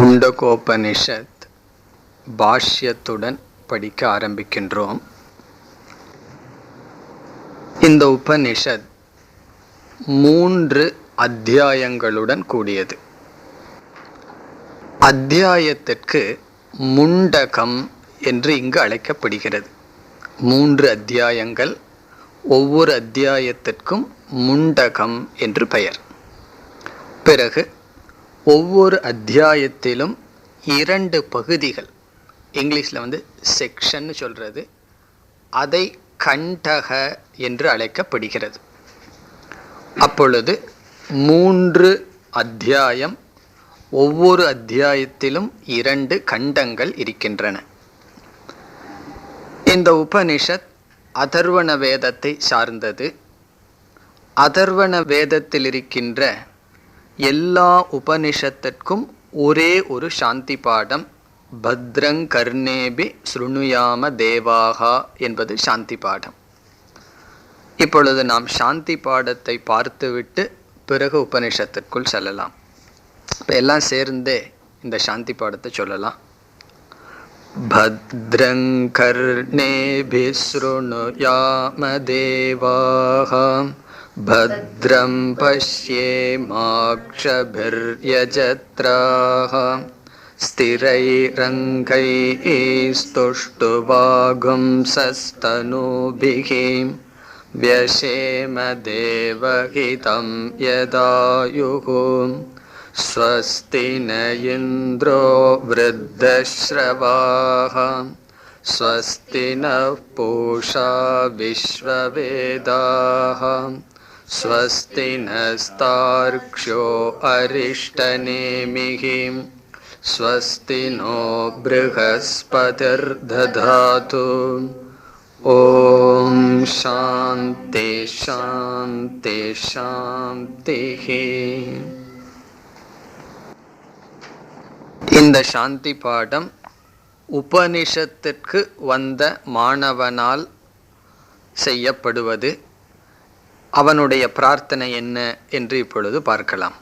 முண்டகோபனிஷத் பாஷ்யத்துடன் படிக்க ஆரம்பிக்கின்றோம். இந்த உபனிஷத் 3 அத்தியாயங்களுடன் கூடியது. அத்தியாயத்திற்கு முண்டகம் என்று இங்கு அழைக்கப்படுகிறது. 3 அத்தியாயங்கள், ஒவ்வொரு அத்தியாயத்திற்கும் முண்டகம் என்று பெயர். பிறகு ஒவ்வொரு அத்தியாயத்திலும் 2 பகுதிகள், இங்கிலீஷில் செக்ஷன் சொல்கிறது, அதை கண்டக என்று அழைக்கப்படுகிறது. அப்பொழுது 3 அத்தியாயம், ஒவ்வொரு அத்தியாயத்திலும் 2 கண்டங்கள் இருக்கின்றன. இந்த உபனிஷத் அதர்வண வேதத்தை சார்ந்தது. அதர்வண வேதத்தில் இருக்கின்ற எல்லா உபனிஷத்திற்கும் ஒரே ஒரு சாந்தி பாடம், பத்ரங் கர்ணேபி ஸ்ருணுயாம தேவாகா என்பது சாந்தி பாடம். இப்பொழுது நாம் சாந்தி பாடத்தை பார்த்துவிட்டு பிறகு உபனிஷத்திற்குள் செல்லலாம். இப்போ எல்லாம் சேர்ந்தே இந்த சாந்தி பாடத்தை சொல்லலாம். பத்ரங் கர்ணேபி ஸ்ருணுயாம தேவாகா பத்ரம் பஷ்யேமாக்ஷபிர்யஜத்ராஹ ஸ்திரைரங்கைஸ்துஷ்டுவாகும்சஸ்தனூபிஹி வ்யசேமதேவஹிதம் யதாயுஹு ஸ்வஸ்தி ந இந்த்ரோ வ்ருத்தஸ்ரவாஹ ஸ்வஸ்தி நः பூஷா விஸ்வவேதாஹ ஸ்வஸ்தி நஸ்தார்க்ஷ்யோ அரிஷ்டநேமிः ஸ்வஸ்தி நோ ப்ருஹஸ்பதிர்ததாது. ஓம் சாந்தி சாந்தி சாந்திஹ. இந்த சாந்தி பாடம் உபனிஷத்திற்கு வந்த மாணவனால் செய்யப்படுவது. அவனுடைய பிரார்த்தனை என்ன என்று இப்பொழுது பார்க்கலாம்.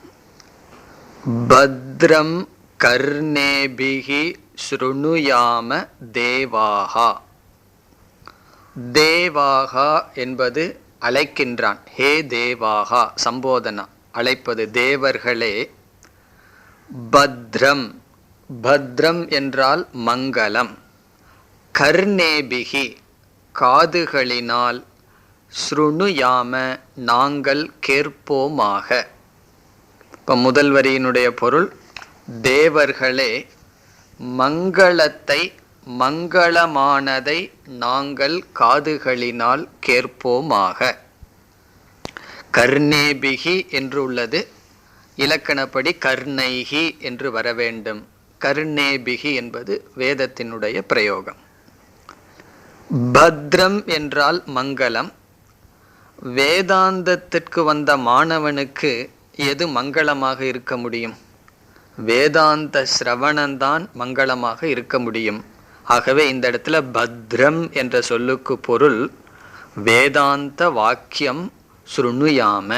பத்ரம் கர்ணேபிஹி ஸ்ருணுயாம தேவாகா. தேவாகா என்பது அழைக்கின்றான். ஹே தேவாகா, சம்போதனா, அழைப்பது. தேவர்களே. பத்ரம், பத்ரம் என்றால் மங்களம். கர்ணேபிஹி, காதுகளினால். ஸ்ருணுயாம, நாங்கள் கேட்போமாக. இப்போ முதல் வரியினுடைய பொருள், தேவர்களே, மங்களத்தை, மங்களமானதை நாங்கள் காதுகளினால் கேட்போமாக. கர்ணேபிகி என்று உள்ளது, இலக்கணப்படி கர்ணைகி என்று வர வேண்டும். கர்ணேபிகி என்பது வேதத்தினுடைய பிரயோகம். பத்ரம் என்றால் மங்களம். வேதாந்தத்திற்கு வந்த மாணவனுக்கு எது மங்களமாக இருக்க முடியும்? வேதாந்த சிரவணந்தான் மங்களமாக இருக்க முடியும். ஆகவே இந்த இடத்துல பத்ரம் என்ற சொல்லுக்கு பொருள் வேதாந்த வாக்கியம் ஸ்ருணுயாம,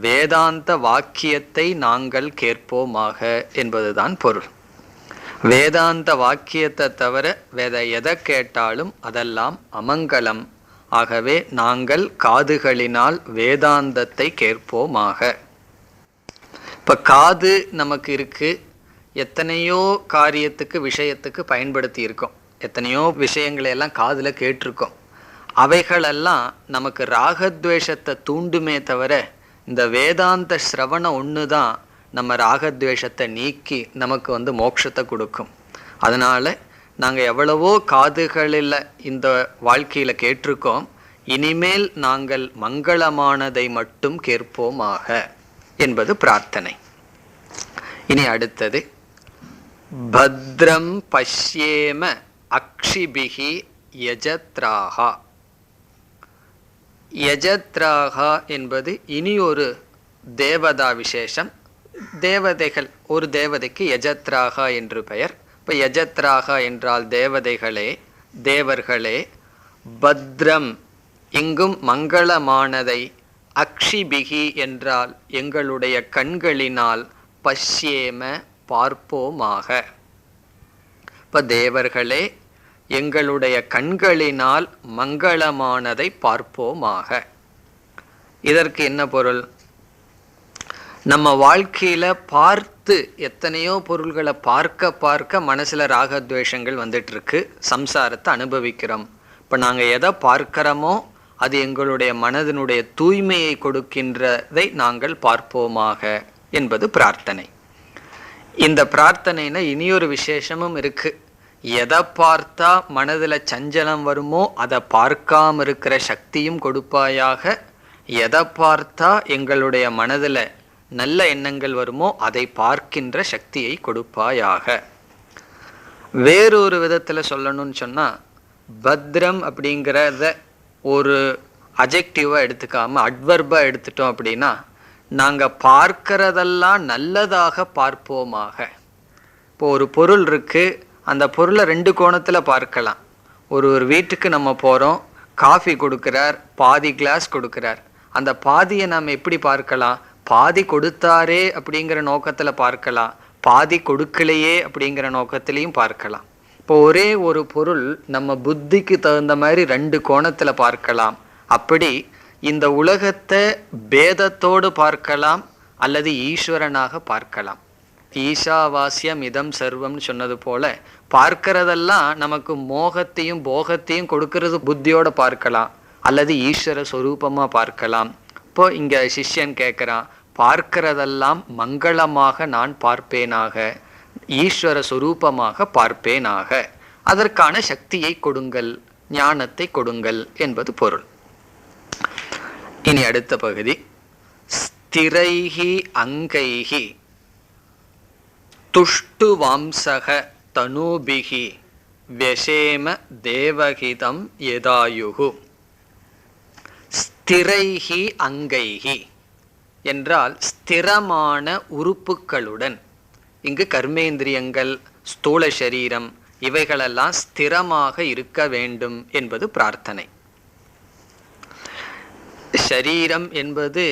வேதாந்த வாக்கியத்தை நாங்கள் கேட்போமாக என்பதுதான் பொருள். வேதாந்த வாக்கியத்தை தவிர வேத எதை கேட்டாலும் அதெல்லாம் அமங்கலம். ஆகவே நாங்கள் காதுகளினால் வேதாந்தத்தை கேட்போமாக. இப்போ காது நமக்கு இருக்கு, எத்தனையோ காரியத்துக்கு விஷயத்துக்கு பயன்படுத்தி இருக்கோம், எத்தனையோ விஷயங்களை எல்லாம் காதில் கேட்டிருக்கோம். அவைகளெல்லாம் நமக்கு ராகத்வேஷத்தை தூண்டுமே தவிர இந்த வேதாந்த சிரவணம் ஒன்று தான் நம்ம ராகத்வேஷத்தை நீக்கி நமக்கு மோட்சத்தை கொடுக்கும். அதனால் நாங்கள் எவ்வளவோ காதுகளில் இந்த வாழ்க்கையில் கேட்டிருக்கோம், இனிமேல் நாங்கள் மங்களமானதை மட்டும் கேட்போமாக என்பது பிரார்த்தனை. இனி அடுத்தது, பத்ரம் பஷ்யேம அக்ஷிபிஹி யஜத்ராஹா. யஜத்ராஹா என்பது இனி ஒரு தேவதா விசேஷம். தேவதைகள், ஒரு தேவதைக்கு யஜத்ராஹா என்று பெயர். இப்போ யஜத்ராஹா என்றால் தேவதைகளே, தேவர்களே. பத்ரம், இங்கும் மங்களமானதை. அக்ஷிபிகி என்றால் எங்களுடைய கண்களினால். பஷ்யேம, பார்ப்போமாக. இப்ப தேவர்களே, எங்களுடைய கண்களினால் மங்களமானதை பார்ப்போமாக. இதற்கு என்ன பொருள்? நம்ம வாழ்க்கையில பார்த்து எத்தனையோ பொருள்களை பார்க்க பார்க்க மனசுல ராகத்வேஷங்கள் வந்துட்டு இருக்கு, சம்சாரத்தை அனுபவிக்கிறோம். இப்ப நாங்க எதை பார்க்கிறோமோ அது எங்களுடைய மனதினுடைய தூய்மையை கொடுக்கின்றதை நாங்கள் பார்ப்போமாக என்பது பிரார்த்தனை. இந்த பிரார்த்தனைனா இனியொரு விசேஷமும் இருக்கு. எதை பார்த்தா மனதில் சஞ்சலம் வருமோ அதை பார்க்காம இருக்கிற சக்தியும் கொடுப்பாயாக. எதை பார்த்தா எங்களுடைய மனதில் நல்ல எண்ணங்கள் வருமோ அதை பார்க்கின்ற சக்தியை கொடுப்பாயாக. வேறொரு விதத்தில் சொல்லணும்னு சொன்னால், பத்ரம் அப்படிங்கிறத ஒரு அஜெக்டிவா எடுத்துக்காம அட்வர்பா எடுத்துட்டோம் அப்படின்னா, நாங்கள் பார்க்கிறதெல்லாம் நல்லதாக பார்ப்போமாக. இப்போ ஒரு பொருள் இருக்கு, அந்த பொருளை ரெண்டு கோணத்தில் பார்க்கலாம். ஒரு வீட்டுக்கு நம்ம போகிறோம், காஃபி கொடுக்குறார், பாதி கிளாஸ் கொடுக்குறார். அந்த பாதியை நாம் எப்படி பார்க்கலாம்? பாதி கொடுத்தாரே அப்படிங்கிற நோக்கத்தில் பார்க்கலாம், பாதி கொடுக்கலையே அப்படிங்கிற நோக்கத்திலையும் பார்க்கலாம். இப்போ ஒரே ஒரு பொருள் நம்ம புத்திக்கு தகுந்த மாதிரி ரெண்டு கோணத்தில் பார்க்கலாம். அப்படி இந்த உலகத்தை பேதத்தோடு பார்க்கலாம் அல்லது ஈஸ்வரனாக பார்க்கலாம். ஈஷாவாஸ்யம் இதம் சர்வம்னு சொன்னது போல பார்க்கிறதெல்லாம் நமக்கு மோகத்தையும் போகத்தையும் கொடுக்கறது புத்தியோட பார்க்கலாம் அல்லது ஈஸ்வர சொரூபமாக பார்க்கலாம். இப்போ இங்கே சிஷ்யன் கேட்குறான், பார்க்கிறதெல்லாம் மங்களமாக நான் பார்ப்பேனாக, ஈஸ்வர சொரூபமாக பார்ப்பேனாக, அதற்கான சக்தியை கொடுங்கள், ஞானத்தை கொடுங்கள் என்பது பொருள். இனி அடுத்த பகுதி, ஸ்திரைஹி அங்கைஹி துஷ்டு வாம்சக தனூபிஹி வெஷேம தேவகிதம் யதாயுகு. ஸ்திரைஹி அங்கைஹி என்றால் ஸ்திரமான உறுப்புகளுடன். இங்கு கர்மேந்திரியங்கள், ஸ்தூல சரீரம் இவைகளெல்லாம் ஸ்திரமாக இருக்க வேண்டும் என்பது பிரார்த்தனை. ஷரீரம் என்பது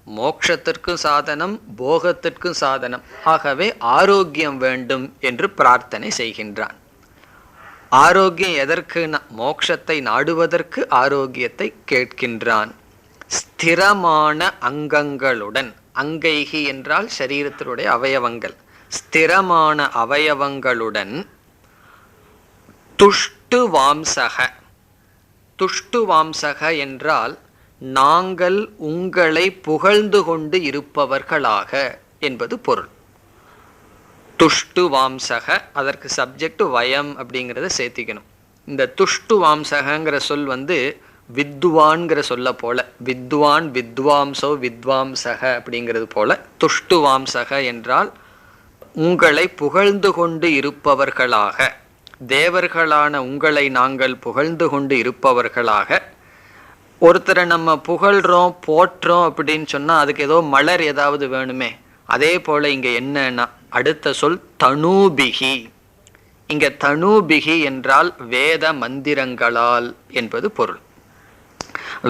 மோட்சத்திற்கும் சாதனம், போகத்திற்கும் சாதனம். ஆகவே ஆரோக்கியம் வேண்டும் என்று பிரார்த்தனை செய்கின்றான். ஆரோக்கியம் எதற்கு? மோட்சத்தை நாடுவதற்கு ஆரோக்கியத்தை கேட்கின்றான். ஸ்திரமான அங்கங்களுடன், அங்கைகி என்றால் சரீரத்தினுடைய அவயவங்கள், ஸ்திரமான அவயவங்களுடன் துஷ்டு வாம்சக. துஷ்டு வாம்சக என்றால் நாங்கள் உங்களை புகழ்ந்து கொண்டு இருப்பவர்களாக என்பது பொருள். துஷ்டு வாம்சக, அதற்கு சப்ஜெக்ட் வயம் அப்படிங்கிறத சேர்த்திக்கணும். இந்த துஷ்டு வாம்சகங்கிற சொல் வித்வான்கிற சொல்ல போல, வித்வான் வித்வாம்சோ வித்வாம்சக அப்படிங்கிறது போல, துஷ்டு வாம்சக என்றால் உங்களை புகழ்ந்து கொண்டு இருப்பவர்களாக, தேவர்களான உங்களை நாங்கள் புகழ்ந்து கொண்டு இருப்பவர்களாக. ஒருத்தரை நம்ம புகழ்கிறோம் போற்றோம் அப்படின்னு சொன்னால் அதுக்கு ஏதோ மலர் ஏதாவது வேணுமே. அதே போல் இங்கே என்னன்னா அடுத்த சொல் தனூபிகி. இங்கே தனூபிகி என்றால் வேத மந்திரங்களால் என்பது பொருள்.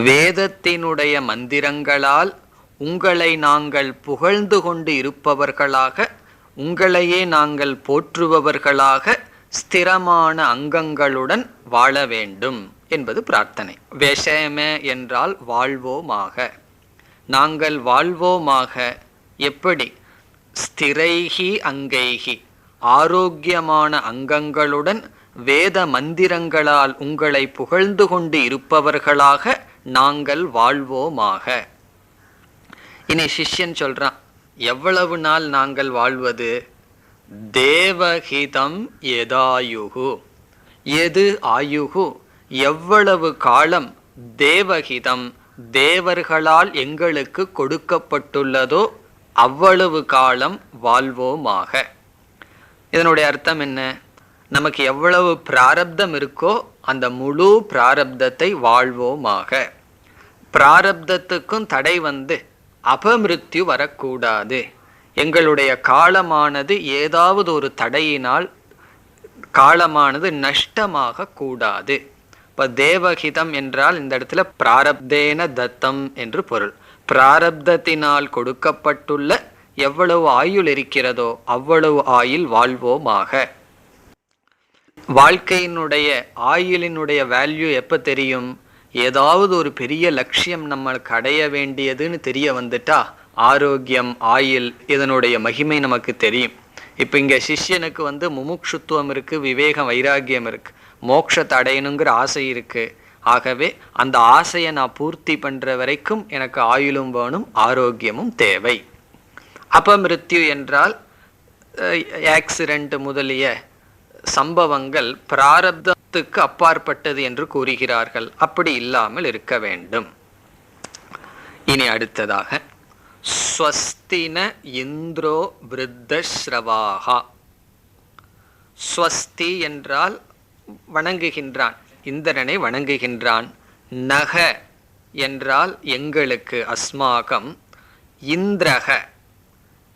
வேதத்தினுடைய மந்திரங்களால் உங்களை நாங்கள் புகழ்ந்து கொண்டு இருப்பவர்களாக, உங்களையே நாங்கள் போற்றுபவர்களாக ஸ்திரமான அங்கங்களுடன் வாழ வேண்டும் என்பது பிரார்த்தனை. விஷேம என்றால் வாழ்வோமாக, நாங்கள் வாழ்வோமாக. எப்படி? ஸ்திரைஹி அங்கைஹி, ஆரோக்கியமான அங்கங்களுடன் வேத மந்திரங்களால் உங்களை புகழ்ந்து கொண்டு இருப்பவர்களாக நாங்கள் வாழ்வோமாக. இனி சிஷ்யன் சொல்றான், எவ்வளவு நாள் நாங்கள் வாழ்வது? தேவஹிதம் யதாயுகு. எது ஆயுகு? எவ்வளவு காலம் தேவஹிதம் தேவர்களால் எங்களுக்கு கொடுக்கப்பட்டுள்ளதோ அவ்வளவு காலம் வாழ்வோமாக. இதனுடைய அர்த்தம் என்ன? நமக்கு எவ்வளவு பிராரப்தம் இருக்கோ அந்த முழு பிராரப்தத்தை வாழ்வோமாக. பிராரப்தத்துக்கும் தடை அபமிருத்யு வரக்கூடாது. எங்களுடைய காலமானது ஏதாவது ஒரு தடையினால் காலமானது நஷ்டமாக கூடாது. இப்போ தேவஹிதம் என்றால் இந்த இடத்துல பிராரப்தேன தத்தம் என்று பொருள். பிராரப்தத்தினால் கொடுக்கப்பட்டுள்ள எவ்வளவு ஆயுள் இருக்கிறதோ அவ்வளவு ஆயுள் வாழ்வோமாக. வாழ்க்கையினுடைய ஆயுளினுடைய வேல்யூ எப்ப தெரியும்? ஏதாவது ஒரு பெரிய லட்சியம் நம்மளுக்கு அடைய வேண்டியதுன்னு தெரிய வந்துட்டா ஆரோக்கியம், ஆயுள் இதனுடைய மகிமை நமக்கு தெரியும். இப்போ இங்க சிஷ்யனுக்கு முமுட்சுத்துவம் இருக்கு, விவேகம், வைராக்கியம் இருக்கு, மோட்சத்தை அடையணுங்கிற ஆசை இருக்கு. ஆகவே அந்த ஆசையை நான் பூர்த்தி பண்ற வரைக்கும் எனக்கு ஆயுளும் வேணும், ஆரோக்கியமும் தேவை. அபமிருத்யு என்றால் ஆக்சிடென்ட் முதலிய சம்பவங்கள் பிராரப்தத்துக்கு அப்பாற்பட்டது என்று கூறுகிறார்கள். அப்படி இல்லாமல் இருக்க வேண்டும். இனி அடுத்ததாக ஸ்வஸ்தின இந்திரோ விருத்தஸ்ரவாஹா. ஸ்வஸ்தி என்றால் வணங்குகின்றான், இந்திரனை வணங்குகின்றான். நக என்றால் எங்களுக்கு, அஸ்மாகம். இந்திரக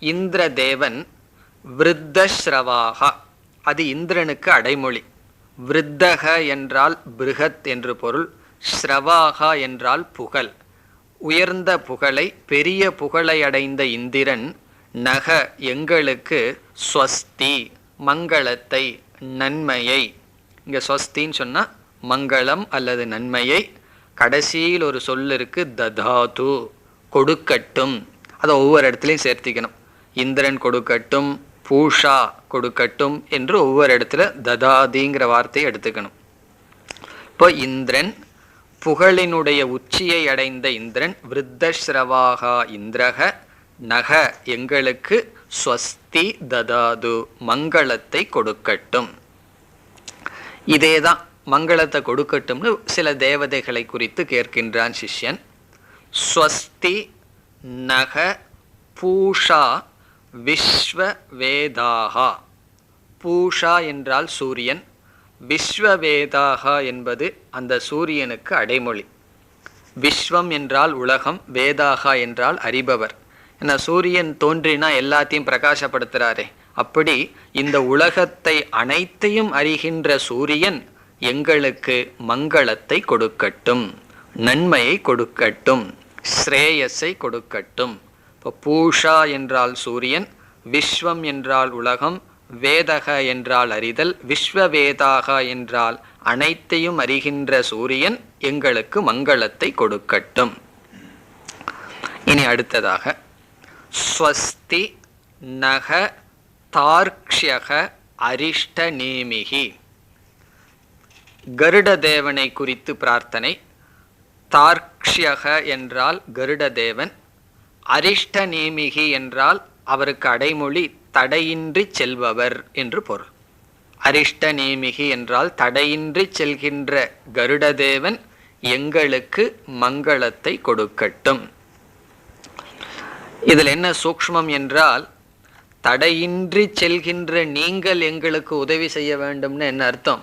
இந்திரதேவன். விருத்தஸ்ரவாஹா அது இந்திரனுக்கு அடைமொழி. விருத்தக என்றால் பிருகத் என்று பொருள். ஸ்ரவாகா என்றால் புகழ், உயர்ந்த புகழை, பெரிய புகழை அடைந்த இந்திரன். நக எங்களுக்கு ஸ்வஸ்தி மங்களத்தை, நன்மையை. இங்க ஸ்வஸ்தின்னு சொன்னா மங்களம் அல்லது நன்மையை. கடைசியில் ஒரு சொல் இருக்கு, ததாது கொடுக்கட்டும். அதை ஒவ்வொரு இடத்துலையும் சேர்த்திக்கணும். இந்திரன் கொடுக்கட்டும், பூஷா கொடுக்கட்டும் என்று ஒவ்வொரு இடத்துல ததாதிங்கிற வார்த்தையை எடுத்துக்கணும். இப்போ இந்திரன், புகழினுடைய உச்சியை அடைந்த இந்திரன். விருத்தஸ்ரவாகா இந்திரக. நக எங்களுக்கு ஸ்வஸ்தி ததாது மங்களத்தை கொடுக்கட்டும். இதேதான் மங்களத்தை கொடுக்கட்டும்னு சில தேவதைகளை குறித்து கேட்கின்றான் சிஷ்யன். ஸ்வஸ்தி நக பூஷா விஸ்வவேதாகா. பூஷா என்றால் சூரியன், விஸ்வவேதாகா என்பது அந்த சூரியனுக்கு அடைமொழி. விஸ்வம் என்றால் உலகம், வேதாகா என்றால் அறிபவர். ஏன்னா சூரியன் தோன்றினா எல்லாத்தையும் பிரகாசப்படுத்துகிறாரே, அப்படி இந்த உலகத்தை அனைத்தையும் அறிகின்ற சூரியன் எங்களுக்கு மங்களத்தை கொடுக்கட்டும், நன்மையை கொடுக்கட்டும், ஸ்ரேயஸை கொடுக்கட்டும். இப்போ பூஷா என்றால் சூரியன், விஸ்வம் என்றால் உலகம், வேதக என்றால் அறிதல், விஸ்வவேதாக என்றால் அனைத்தையும் அறிகின்ற சூரியன் எங்களுக்கு மங்களத்தை கொடுக்கட்டும். இனி அடுத்ததாக ஸ்வஸ்தி நக தார்க்ஷ்யக அரிஷ்ட நேமிகி. கருட தேவனை குறித்து பிரார்த்தனை. தார்க்ஷ்யக என்றால் கருட தேவன். அரிஷ்ட நேமிகி என்றால் அவருக்கு அடைமொழி தடையின்றி செல்பவர் என்று பொருள். அரிஷ்ட நேமிகி என்றால் தடையின்றி செல்கின்ற கருடதேவன் எங்களுக்கு மங்களத்தை கொடுக்கட்டும். இதில் என்ன சூக்ஷ்மம் என்றால், தடையின்றி செல்கின்ற நீங்கள் எங்களுக்கு உதவி செய்ய வேண்டும்னு என்ன அர்த்தம்?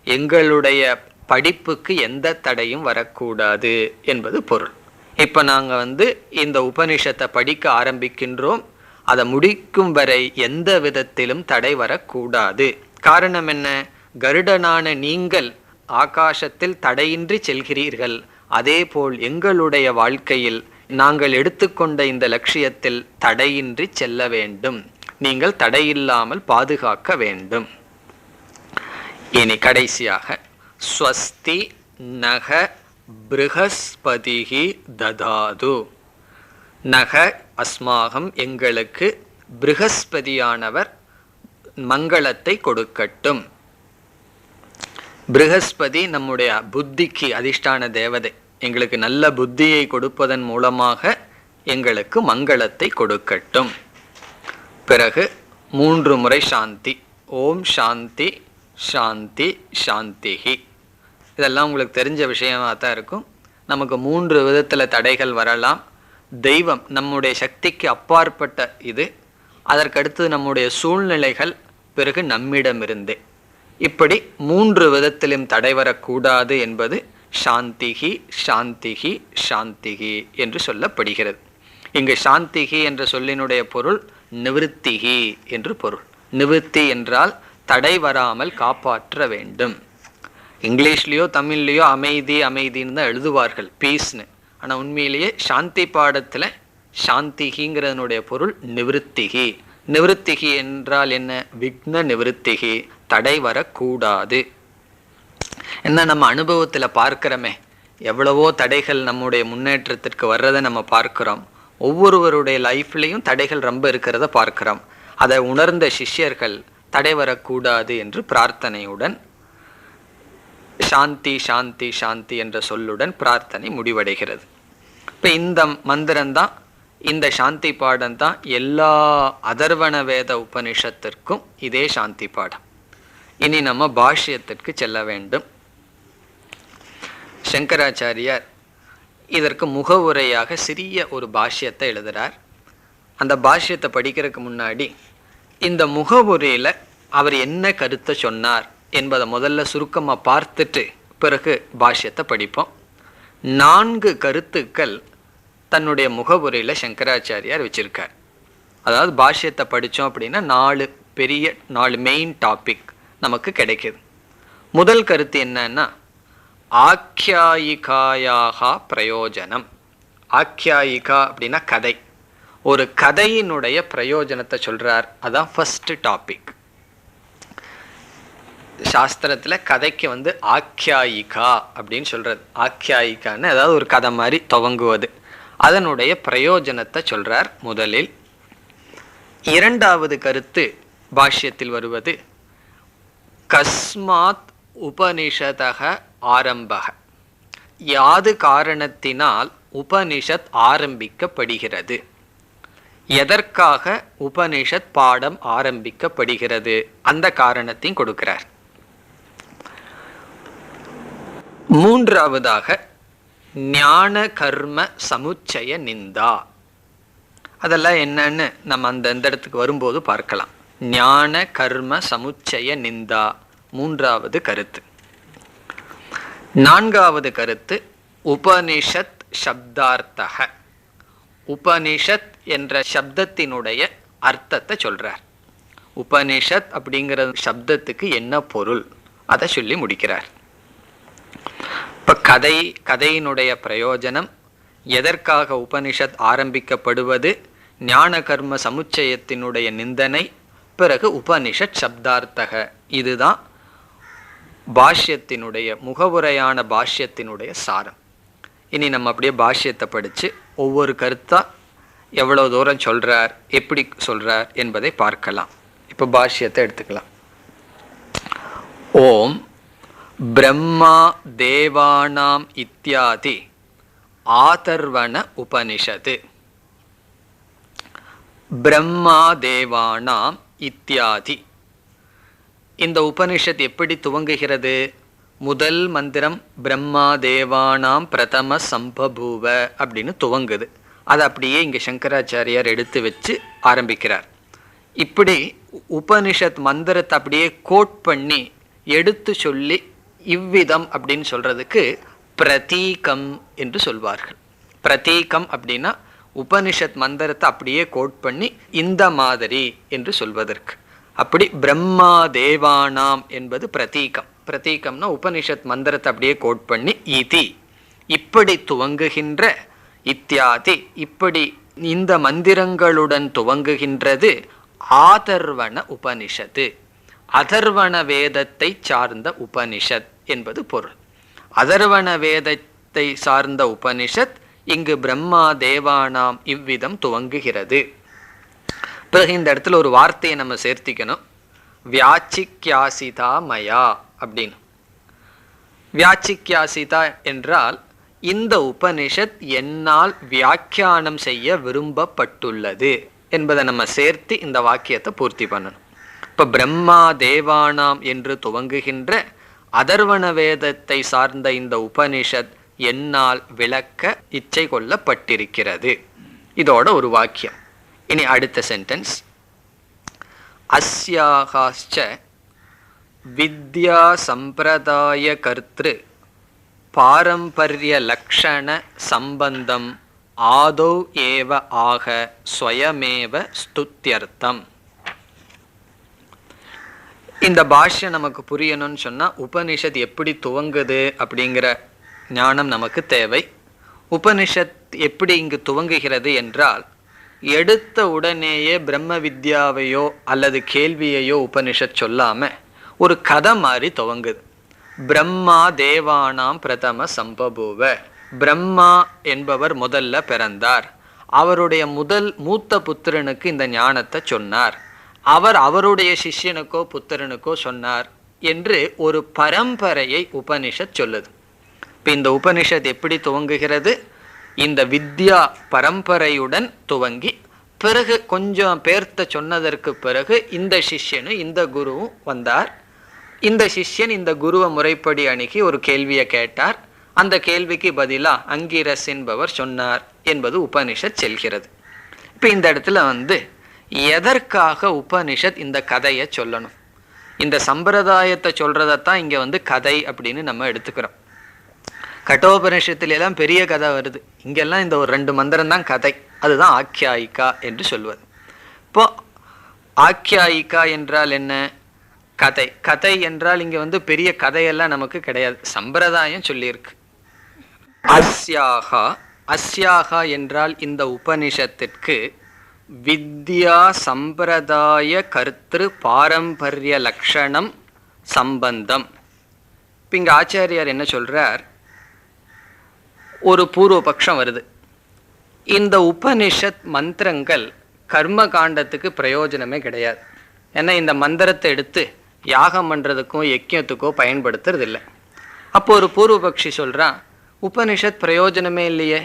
எங்களுடைய படிப்புக்கு எந்த தடையும் வரக்கூடாது என்பது பொருள். இப்போ நாங்கள் இந்த உபனிஷத்தை படிக்க ஆரம்பிக்கின்றோம், அதை முடிக்கும் வரை எந்த விதத்திலும் தடை வரக்கூடாது. காரணம் என்ன? கருடனான நீங்கள் ஆகாசத்தில் தடையின்றி செல்கிறீர்கள். அதேபோல் எங்களுடைய வாழ்க்கையில் நாங்கள் எடுத்துக்கொண்ட இந்த லட்சியத்தில் தடையின்றி செல்ல வேண்டும். நீங்கள் தடையில்லாமல் பாதுகாக்க வேண்டும். இனி கடைசியாக ஸ்வஸ்தி நக ப்ருஹஸ்பதிஹி ததாது. நக அஸ்மாகம் எங்களுக்கு, ப்ருஹஸ்பதியானவர் மங்களத்தை கொடுக்கட்டும். ப்ருஹஸ்பதி நம்முடைய புத்திக்கு அதிஷ்டான தேவதை. எங்களுக்கு நல்ல புத்தியை கொடுப்பதன் மூலமாக எங்களுக்கு மங்களத்தை கொடுக்கட்டும். பிறகு 3 முறை சாந்தி. ஓம் சாந்தி சாந்தி சாந்திஹி. இதெல்லாம் உங்களுக்கு தெரிஞ்ச விஷயமாக தான் இருக்கும். நமக்கு 3 விதத்தில் தடைகள் வரலாம். தெய்வம் நம்முடைய சக்திக்கு அப்பாற்பட்ட இது, அதற்கடுத்து நம்முடைய சூழ்நிலைகள், பிறகு நம்மிடமிருந்தே. இப்படி 3 விதத்திலும் தடை வரக்கூடாது என்பது சாந்திகி சாந்திகி சாந்திகி என்று சொல்லப்படுகிறது. இங்கு சாந்திகி என்ற சொல்லினுடைய பொருள் நிவிருத்திகி என்று பொருள். நிவிருத்தி என்றால் தடை வராமல் காப்பாற்ற வேண்டும். இங்கிலீஷ்லேயோ தமிழ்லேயோ அமைதி அமைதின்னு தான் எழுதுவார்கள், பீஸ்னு. ஆனால் உண்மையிலேயே சாந்தி பாடத்தில் சாந்திகிங்கிறதனுடைய பொருள் நிவிருத்திகி. நிவிருத்திகி என்றால் என்ன? விக்ன நிவிருத்திகி, தடை வரக்கூடாது. என்ன நம்ம அனுபவத்தில் பார்க்கிறோமே, எவ்வளவோ தடைகள் நம்முடைய முன்னேற்றத்திற்கு வர்றதை நம்ம பார்க்கிறோம். ஒவ்வொருவருடைய லைஃப்லையும் தடைகள் ரொம்ப இருக்கிறத பார்க்கிறோம். அதை உணர்ந்த சிஷ்யர்கள் தடை வரக்கூடாது என்று பிரார்த்தனையுடன் சாந்தி சாந்தி சாந்தி என்ற சொல்லுடன் பிரார்த்தனை முடிவடைகிறது. இப்போ இந்த மந்திரம்தான், இந்த சாந்தி பாடம் தான் எல்லா அதர்வண வேத உபனிஷத்திற்கும் இதே சாந்தி பாடம். இனி நம்ம பாஷ்யத்திற்கு செல்ல வேண்டும். சங்கராச்சாரியார் இதற்கு முகவுரையாக சிறிய ஒரு பாஷ்யத்தை எழுதுகிறார். அந்த பாஷ்யத்தை படிக்கிறதுக்கு முன்னாடி இந்த முகவுரையில் அவர் என்ன கருத்தை சொன்னார் என்பதை முதல்ல சுருக்கமாக பார்த்துட்டு பிறகு பாஷ்யத்தை படிப்போம். 4 கருத்துக்கள் தன்னுடைய முகவுரையில் சங்கராச்சாரியார் வச்சிருக்கார். அதாவது பாஷ்யத்தை படித்தோம் அப்படின்னா 4 மெயின் டாபிக் நமக்கு கிடைக்குது. முதல் கருத்து என்னன்னா, ஆக்யாயிகாயாக பிரயோஜனம். ஆக்யாயிகா அப்படின்னா கதை. ஒரு கதையினுடைய பிரயோஜனத்தை சொல்றார். அதான் ஃபர்ஸ்ட் டாபிக். சாஸ்திரத்தில் கதைக்கு ஆக்யாயிகா அப்படின்னு சொல்றது. ஆக்யாயிகான்னு அதாவது ஒரு கதை மாதிரி துவங்குவது, அதனுடைய பிரயோஜனத்தை சொல்றார் முதலில். இரண்டாவது கருத்து பாஷ்யத்தில் வருவது, கஸ்மாத் உபனிஷதக ஆரம்பக. யாது காரணத்தினால் உபனிஷத் ஆரம்பிக்கப்படுகிறது, எதற்காக உபனிஷத் பாடம் ஆரம்பிக்கப்படுகிறது, அந்த காரணத்தையும் கொடுக்கிறார். மூன்றாவதாக ஞான கர்ம சமுச்சய நிந்தா. அதெல்லாம் என்னன்னு நம்ம அந்த இடத்துக்கு வரும்போது பார்க்கலாம். ஞான கர்ம சமுச்சய நிந்தா மூன்றாவது கருத்து. நான்காவது கருத்து உபனிஷத் சப்தார்த்தக. உபனிஷத் என்ற சப்தத்தினுடைய அர்த்தத்தை சொல்றார். உபனிஷத் அப்படிங்கிற சப்தத்துக்கு என்ன பொருள் அதை சொல்லி முடிக்கிறார். இப்போ கதையினுடைய பிரயோஜனம், எதற்காக உபனிஷத் ஆரம்பிக்கப்படுவது, ஞான கர்ம சமுச்சயத்தினுடைய நிந்தனை, பிறகு உபனிஷத் சப்தார்த்தக. இதுதான் பாஷ்யத்தினுடைய முகவுரையான பாஷ்யத்தினுடைய சாரம். இனி நம்ம அப்படியே பாஷ்யத்தை படித்து ஒவ்வொரு கருத்தா எவ்வளோ தூரம் சொல்கிறார், எப்படி சொல்கிறார் என்பதை பார்க்கலாம். இப்போ பாஷ்யத்தை எடுத்துக்கலாம். ஓம் பிரம்மா தேவானாம் இத்தியாதி ஆதர்வண உபனிஷத்து. பிரம்மா தேவானாம் இத்தியாதி. இந்த உபனிஷத் எப்படி துவங்குகிறது? முதல் மந்திரம் பிரம்மா தேவானாம் பிரதம சம்பபூவ அப்படின்னு துவங்குது. அதை அப்படியே இங்கே சங்கராச்சாரியார் எடுத்து வச்சு ஆரம்பிக்கிறார். இப்படி உபனிஷத் மந்திரத்தை அப்படியே கோட் பண்ணி எடுத்து சொல்லி இவ்விதம் அப்படின்னு சொல்றதுக்கு பிரதீகம் என்று சொல்வார்கள். பிரதீகம் அப்படின்னா உபனிஷத் மந்திரத்தை அப்படியே கோட் பண்ணி இந்த மாதிரி என்று சொல்வதற்கு. அப்படி பிரம்மா தேவானாம் என்பது பிரதீகம். பிரதீகம்னா உபனிஷத் மந்திரத்தை அப்படியே கோட் பண்ணி இதி இப்படி துவங்குகின்ற, இத்தியாதி இப்படி இந்த மந்திரங்களுடன் துவங்குகின்றது ஆதர்வண உபனிஷத்து. அதர்வண வேதத்தை சார்ந்த உபனிஷத் என்பது பொருள். அதர்வண வேதத்தை சார்ந்த உபனிஷத் இங்கு பிரம்மா தேவானாம் இவ்விதம் துவங்குகிறது. பிறகு இந்த இடத்துல ஒரு வார்த்தையை நம்ம சேர்த்திக்கணும். வியாச்சிக்யாசிதா மயா அப்படின்னு. வியாச்சிக்யாசிதா என்றால் இந்த உபனிஷத் என்னால் வியாக்கியானம் செய்ய விரும்பப்பட்டுள்ளது என்பதை நம்ம சேர்த்து இந்த வாக்கியத்தை பூர்த்தி பண்ணணும். இப்போ பிரம்மா தேவானாம் என்று துவங்குகின்ற அதர்வண வேதத்தை சார்ந்த இந்த உபனிஷத் என்னால் விளக்க இச்சை கொள்ளப்பட்டிருக்கிறது. இதோட ஒரு வாக்கியம். இனி அடுத்த சென்டென்ஸ். அஸ்யாஹாஸ்ச வித்யா சம்பிரதாய கர்த்ரு பாரம்பரிய லக்ஷண சம்பந்தம் ஆதௌ ஏவ ஆக ஸ்வயமேவ ஸ்துத்யர்த்தம். இந்த பாஷ்யம் நமக்கு புரியணும்னு சொன்னால் உபனிஷத் எப்படி துவங்குது அப்படிங்கிற ஞானம் நமக்கு தேவை. உபனிஷத் எப்படி இங்கு துவங்குகிறது என்றால், எடுத்த உடனேயே பிரம்ம வித்யாவையோ அல்லது கேள்வியையோ உபனிஷத் சொல்லாம ஒரு கதை மாதிரி துவங்குது. பிரம்மா தேவானாம் பிரதம சம்பபூவ. பிரம்மா என்பவர் முதல்ல பிறந்தார். அவருடைய மூத்த புத்திரனுக்கு இந்த ஞானத்தை சொன்னார். அவர் அவருடைய சிஷ்யனுக்கோ புத்திரனுக்கோ சொன்னார் என்று ஒரு பரம்பரையை உபனிஷத் சொல்லுது. இப்போ இந்த உபனிஷத் எப்படி துவங்குகிறது? இந்த வித்யா பரம்பரையுடன் துவங்கி பிறகு கொஞ்சம் பேர்த்த சொன்னதற்கு பிறகு இந்த சிஷ்யனும் இந்த குருவும் வந்தார். இந்த சிஷ்யன் இந்த குருவை முறைப்படி அணுகி ஒரு கேள்வியை கேட்டார். அந்த கேள்விக்கு பதிலா அங்கிரஸ் என்பவர் சொன்னார் என்பது உபனிஷத் செல்கிறது. இப்போ இந்த இடத்துல எதற்காக உபனிஷத் இந்த கதையை சொல்லணும்? இந்த சம்பிரதாயத்தை சொல்றதைத்தான் இங்க கதை அப்படின்னு நம்ம எடுத்துக்கிறோம். கட்டோபனிஷத்துல எல்லாம் பெரிய கதை வருது. இங்கெல்லாம் இந்த ஒரு 2 மந்திரம் தான் கதை. அதுதான் ஆக்கியாயிகா என்று சொல்வது. இப்போ ஆக்கியாயிகா என்றால் என்ன? கதை. கதை என்றால் இங்க பெரிய கதையெல்லாம் நமக்கு கிடையாது, சம்பிரதாயம் சொல்லியிருக்கு. அஸ்யாகா. அஸ்யாகா என்றால் இந்த உபனிஷத்திற்கு வித்யா சம்பிரதாய கர்த்திரு பாரம்பரிய லக்ஷணம் சம்பந்தம். இப்போ இங்கே ஆச்சாரியார் என்ன சொல்றார்? ஒரு பூர்வ பட்சம் வருது. இந்த உபனிஷத் மந்திரங்கள் கர்ம காண்டத்துக்கு பிரயோஜனமே கிடையாது. ஏன்னா இந்த மந்திரத்தை எடுத்து யாகம் பண்ணுறதுக்கும் யஜ்யத்துக்கோ பயன்படுத்துறது இல்லை. அப்போ ஒரு பூர்வபக்ஷி சொல்கிறான், உபனிஷத் பிரயோஜனமே இல்லையே,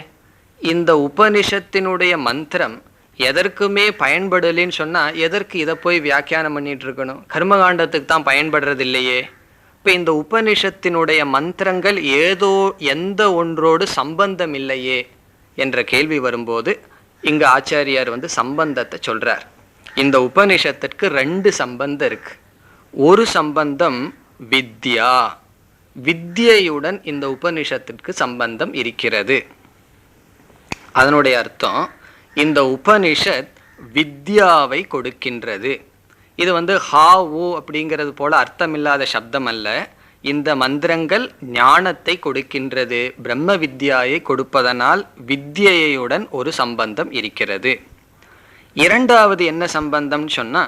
இந்த உபனிஷத்தினுடைய மந்திரம் எதற்குமே பயன்படலின்னு சொன்னால் எதற்கு இதை போய் வியாக்கியானம் பண்ணிட்டு இருக்கணும்? கர்மகாண்டத்துக்கு தான் பயன்படுறது இல்லையே. இப்போ இந்த உபனிஷத்தினுடைய மந்திரங்கள் ஏதோ எந்த ஒன்றோடு சம்பந்தம் இல்லையே என்ற கேள்வி வரும்போது இங்கே ஆச்சாரியார் சம்பந்தத்தை சொல்கிறார். இந்த உபனிஷத்திற்கு 2 சம்பந்தம் இருக்கு. ஒரு சம்பந்தம் வித்யா, வித்யையுடன் இந்த உபனிஷத்திற்கு சம்பந்தம் இருக்கிறது. அதனுடைய அர்த்தம், இந்த உபனிஷத் வித்யாவை கொடுக்கின்றது. இது ஹா ஊ அப்படிங்கிறது போல அர்த்தமில்லாத சப்தம் அல்ல. இந்த மந்திரங்கள் ஞானத்தை கொடுக்கின்றது, பிரம்ம வித்யாயை கொடுப்பதனால் வித்யையுடன் ஒரு சம்பந்தம் இருக்கிறது. இரண்டாவது என்ன சம்பந்தம் சொன்னா,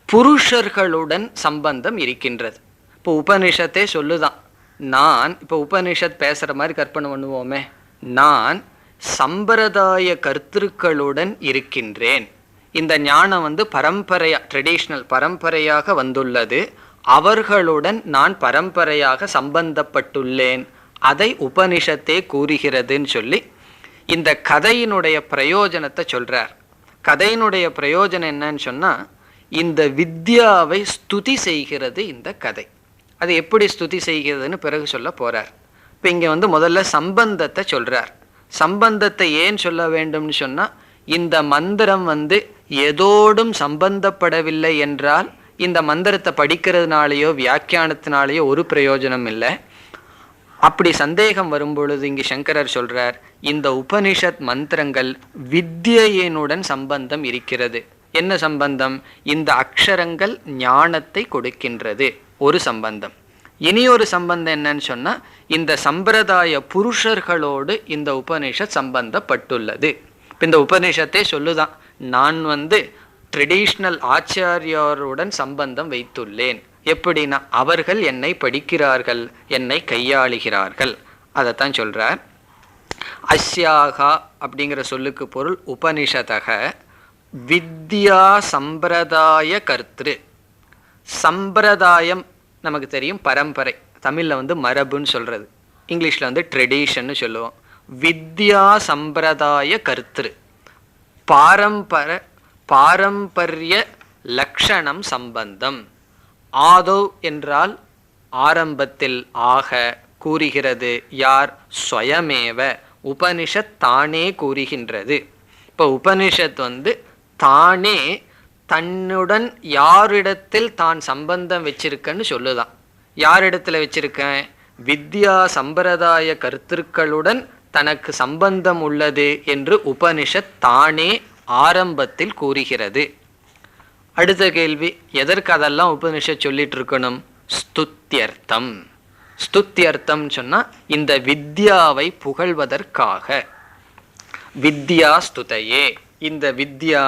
புருஷர்களுடன் சம்பந்தம் இருக்கின்றது. இப்போ உபனிஷத்தே சொல்லுதான், நான் இப்போ உபனிஷத் பேசுற மாதிரி கற்பனை பண்ணுவோமே, நான் சம்பிரதாய கர்த்திருக்களுடன் இருக்கின்றேன். இந்த ஞானம் பரம்பரையா ட்ரெடிஷ்னல் பரம்பரையாக வந்துள்ளது, அவர்களுடன் நான் பரம்பரையாக சம்பந்தப்பட்டுள்ளேன், அதை உபனிஷத்தே கூறுகிறதுன்னு சொல்லி இந்த கதையினுடைய பிரயோஜனத்தை சொல்றார். கதையினுடைய பிரயோஜனம் என்னன்னு சொன்னா, இந்த வித்யாவை ஸ்துதி செய்கிறது இந்த கதை. அது எப்படி ஸ்துதி செய்கிறதுன்னு பிறகு சொல்ல போறார். இப்போ இங்கே முதல்ல சம்பந்தத்தை சொல்றார். சம்பந்தத்தை ஏன் சொல்ல வேண்டும்னு சொன்னா, இந்த மந்திரம் எதோடும் சம்பந்தப்படவில்லை என்றால் இந்த மந்திரத்தை படிக்கிறதுனாலேயோ வியாக்கியானத்தினாலேயோ ஒரு பிரயோஜனம் இல்லை. அப்படி சந்தேகம் வரும்பொழுது இங்கு சங்கரர் சொல்றார், இந்த உபனிஷத் மந்திரங்கள் வித்யையினுடன் சம்பந்தம் இருக்கிறது. என்ன சம்பந்தம்? இந்த அக்ஷரங்கள் ஞானத்தை கொடுக்கின்றது, ஒரு சம்பந்தம். இனி ஒரு சம்பந்தம் என்னன்னு சொன்னா, இந்த சம்பிரதாய புருஷர்களோடு இந்த உபனிஷத் சம்பந்தப்பட்டுள்ளது. இந்த உபனிஷத்தை சொல்லுதான், நான் ட்ரெடிஷ்னல் ஆச்சாரியாருடன் சம்பந்தம் வைத்துள்ளேன். எப்படின்னா, அவர்கள் என்னை படிக்கிறார்கள், என்னை கையாளுகிறார்கள். அதைத்தான் சொல்றார். அஸ்யாகா அப்படிங்கிற சொல்லுக்கு பொருள் உபனிஷதக வித்யா சம்பிரதாய கர்த்திரு. சம்பிரதாயம் நமக்கு தெரியும், பரம்பரை. தமிழ்ல மரபுன்னு சொல்றது, இங்கிலீஷ்ல ட்ரெடிஷன் சொல்லுவோம். வித்யா சம்பிரதாய கர்த்திரு, பாரம்பரிய லக்ஷணம் சம்பந்தம். ஆதோ என்றால் ஆரம்பத்தில், ஆக கூறுகிறது யார்? ஸ்வயமேவ, உபனிஷத் தானே கூறுகின்றது. இப்போ உபனிஷத் தானே தன்னுடன் யாரிடத்தில் தான் சம்பந்தம் வச்சிருக்கன்னு சொல்லுதான். யாரிடத்துல வச்சிருக்கேன்? வித்யா சம்பிரதாய கர்த்திருக்களுடன் தனக்கு சம்பந்தம் உள்ளது என்று உபனிஷத் தானே ஆரம்பத்தில் கூறுகிறது. அடுத்த கேள்வி, எதற்கு அதெல்லாம் உபனிஷத் சொல்லிட்டு இருக்கணும்? ஸ்துத்யர்த்தம், ஸ்துத்யர்த்தம் சொன்னா இந்த வித்யாவை புகழ்வதற்காக. வித்யா ஸ்துதையே, இந்த வித்யா,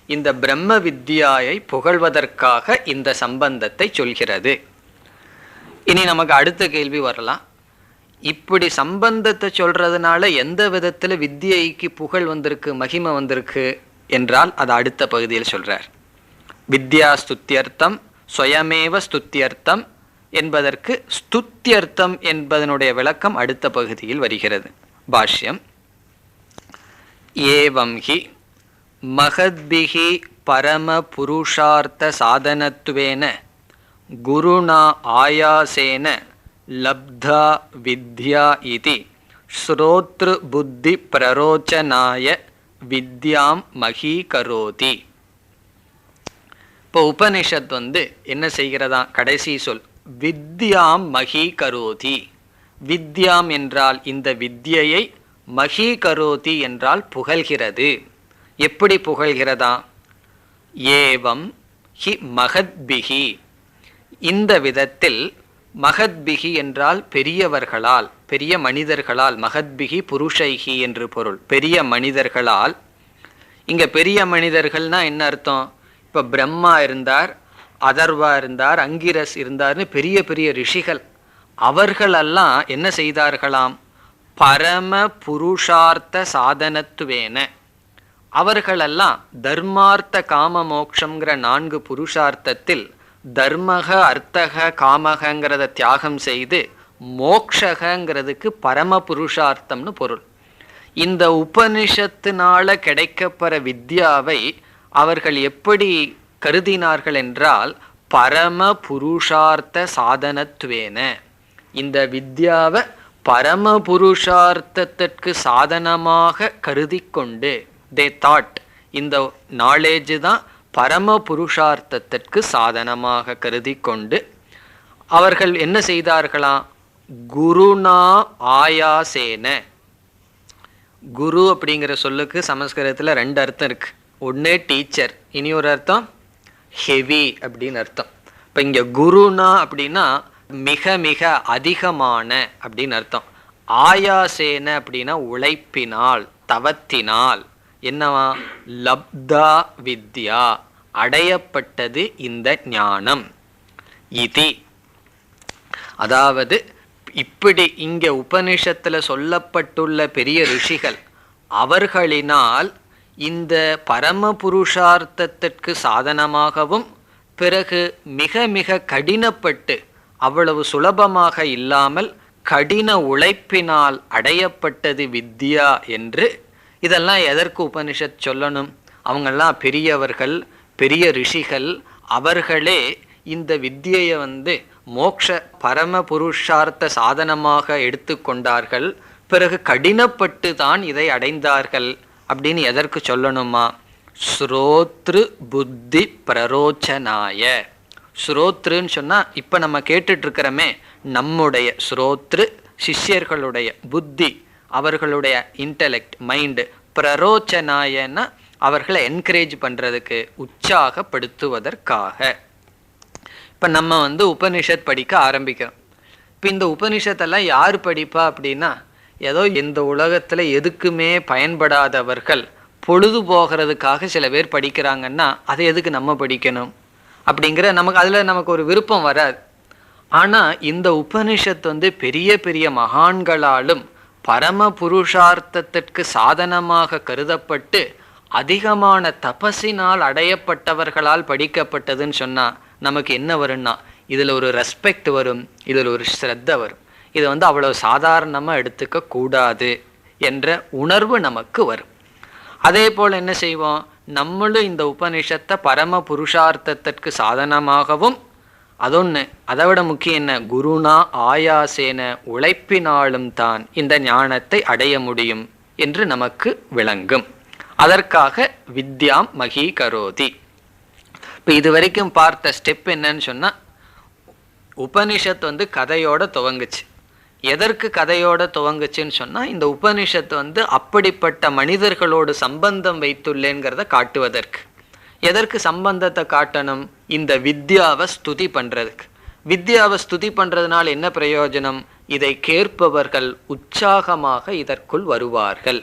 இந்த பிரம்ம வித்யாயை புகழ்வதற்காக இந்த சம்பந்தத்தை சொல்கிறது. இனி நமக்கு அடுத்த கேள்வி வரலாம். இப்படி சம்பந்தத்தை சொல்றதுனால எந்த விதத்துல வித்யைக்கு புகழ் வந்திருக்கு, மகிமை வந்திருக்கு என்றால் அது அடுத்த பகுதியில் சொல்றார். வித்யா ஸ்துத்யர்த்தம் ஸ்வயமேவ ஸ்துத்யர்த்தம் என்பதற்கு ஸ்துத்யர்த்தம் என்பதனுடைய விளக்கம் அடுத்த பகுதியில் வருகிறது. பாஷ்யம். ஏவம் ஹி மகத்பிஹி பரம புருஷார்த்த சாதனத்வேன குருணா ஆயாசேன லப்தா வித்யா இதி ஸ்ரோத்ரு புத்தி பிரரோச்சனாய வித்யாம் மகீகரோதி. இப்போ உபனிஷத் என்ன செய்கிறதா, கடைசி சொல் வித்யாம் மகீகரோதி. வித்யாம் என்றால் இந்த வித்யையை, மகீகரோதி என்றால் புகழ்கிறது. எப்படி புகழ்கிறதா? ஏவம் ஹி மகத்பிஹி, இந்த விதத்தில். மகத்பிஹி என்றால் பெரியவர்களால், பெரிய மனிதர்களால். மகத்பிஹி புருஷைஹி என்று பொருள், பெரிய மனிதர்களால். இங்க பெரிய மனிதர்கள்னா என்ன அர்த்தம்? இப்போ பிரம்மா இருந்தார், அதர்வா இருந்தார், அங்கிரஸ் இருந்தார்னு பெரிய பெரிய ரிஷிகள். அவர்களெல்லாம் என்ன செய்தார்களாம்? பரம புருஷார்த்த சாதனத்துவேன, அவர்களெல்லாம் தர்மார்த்த காம மோக்ஷங்கிற 4 புருஷார்த்தத்தில் தர்மக அர்த்தக காமகங்கிறத தியாகம் செய்து மோக்ஷகங்கிறதுக்கு பரம புருஷார்த்தம்னு பொருள். இந்த உபனிஷத்தினால கிடைக்கப்பெற வித்யாவை அவர்கள் எப்படி கருதினார்கள் என்றால் பரம புருஷார்த்த சாதனத்துவேன, இந்த வித்யாவை பரம புருஷார்த்தத்திற்கு சாதனமாக கருதி கொண்டு, தே தாட், இந்த நாலேஜ் தான் பரம புருஷார்த்தத்திற்கு சாதனமாக கருதி கொண்டு அவர்கள் என்ன செய்தார்களாம்? குருணா ஆயாசேன. குரு அப்படிங்கிற சொல்லுக்கு சமஸ்கிருதத்தில் 2 அர்த்தம் இருக்கு. ஒன்று டீச்சர், இனி ஒரு அர்த்தம் ஹெவி அப்படின்னு அர்த்தம். இப்போ இங்கே குருனா அப்படின்னா மிக மிக அதிகமான அப்படின்னு அர்த்தம். ஆயாசேன அப்படின்னா உழைப்பினால், தவத்தினால். என்னவா? லப்தா வித்யா, அடையப்பட்டது இந்த ஞானம். இதி, அதாவது இப்படி இங்க உபனிஷத்துல சொல்லப்பட்டுள்ள பெரிய ரிஷிகள் அவர்களினால் இந்த பரம புருஷார்த்தத்திற்கு சாதனமாகவும், பிறகு மிக மிக கடினப்பட்டு, அவ்வளவு சுலபமாக இல்லாமல் கடின உழைப்பினால் அடையப்பட்டது வித்யா என்று. இதெல்லாம் எதற்கு உபனிஷத் சொல்லணும்? அவங்கெல்லாம் பெரியவர்கள், பெரிய ரிஷிகள். அவர்களே இந்த வித்யையை மோக்ஷ பரம புருஷார்த்த சாதனமாக எடுத்துக்கொண்டார்கள். பிறகு கடினப்பட்டு தான் இதை அடைந்தார்கள் அப்படின்னு எதற்கு சொல்லணுமா? ஸ்ரோத்ரு புத்தி பிரரோச்சனாய. ஸ்ரோத்ருன்னு சொன்னா இப்ப நம்ம கேட்டுட்டு இருக்கிறோமே, நம்முடைய ஸ்ரோத்ரு சிஷ்யர்களுடைய புத்தி, அவர்களுடைய இன்டெலெக்ட், மைண்டு. பிரரோச்சனாயன்னா அவர்களை என்கரேஜ் பண்றதுக்கு, உற்சாகப்படுத்துவதற்காக. இப்ப நம்ம உபனிஷத் படிக்க ஆரம்பிக்கிறோம். இப்ப இந்த உபனிஷத்தெல்லாம் யார் படிப்பா அப்படின்னா, ஏதோ இந்த உலகத்துல எதுக்குமே பயன்படாதவர்கள் பொழுது போகிறதுக்காக சில பேர் படிக்கிறாங்கன்னா அதை எதுக்கு நம்ம படிக்கணும் அப்படிங்கிற நமக்கு ஒரு விருப்பம் வராது. ஆனா இந்த உபனிஷத் பெரிய பெரிய மகான்களாலும் பரம புருஷார்த்தத்திற்கு சாதனமாக கருதப்பட்டு அதிகமான தபசினால் அடையப்பட்டவர்களால் படிக்கப்பட்டதுன்னு சொன்னா நமக்கு என்ன வரும்னா, இதுல ஒரு ரெஸ்பெக்ட் வரும், இதுல ஒரு ஸ்ரத்த வரும். இதை அவ்வளவு சாதாரணமா எடுத்துக்க கூடாது என்ற உணர்வு நமக்கு வரும். அதே போல் என்ன செய்வோம், நம்மளும் இந்த உபனிஷத்தை பரம புருஷார்த்தத்திற்கு சாதனமாகவும், அதொன்று அதை விட முக்கியம் என்ன, குருணா ஆயாசேன, உழைப்பினாலும் தான் இந்த ஞானத்தை அடைய முடியும் என்று நமக்கு விளங்கும். அதற்காக வித்யாம் மகீகரோதி. இப்போ இது வரைக்கும் பார்த்த ஸ்டெப் என்னன்னு சொன்னால், உபனிஷத் கதையோட துவங்குச்சு. எதற்கு கதையோட துவங்குச்சுன்னு சொன்னால், இந்த உபனிஷத் அப்படிப்பட்ட மனிதர்களோடு சம்பந்தம் வைத்துள்ளேங்கிறத காட்டுவதற்கு. எதற்கு சம்பந்தத்தை காட்டணும்? இந்த வித்யாவை ஸ்துதி பண்ணுறதுக்கு. வித்யாவை ஸ்துதி பண்றதுனால என்ன பிரயோஜனம்? இதை கேட்பவர்கள் உற்சாகமாக இதற்குள் வருவார்கள்.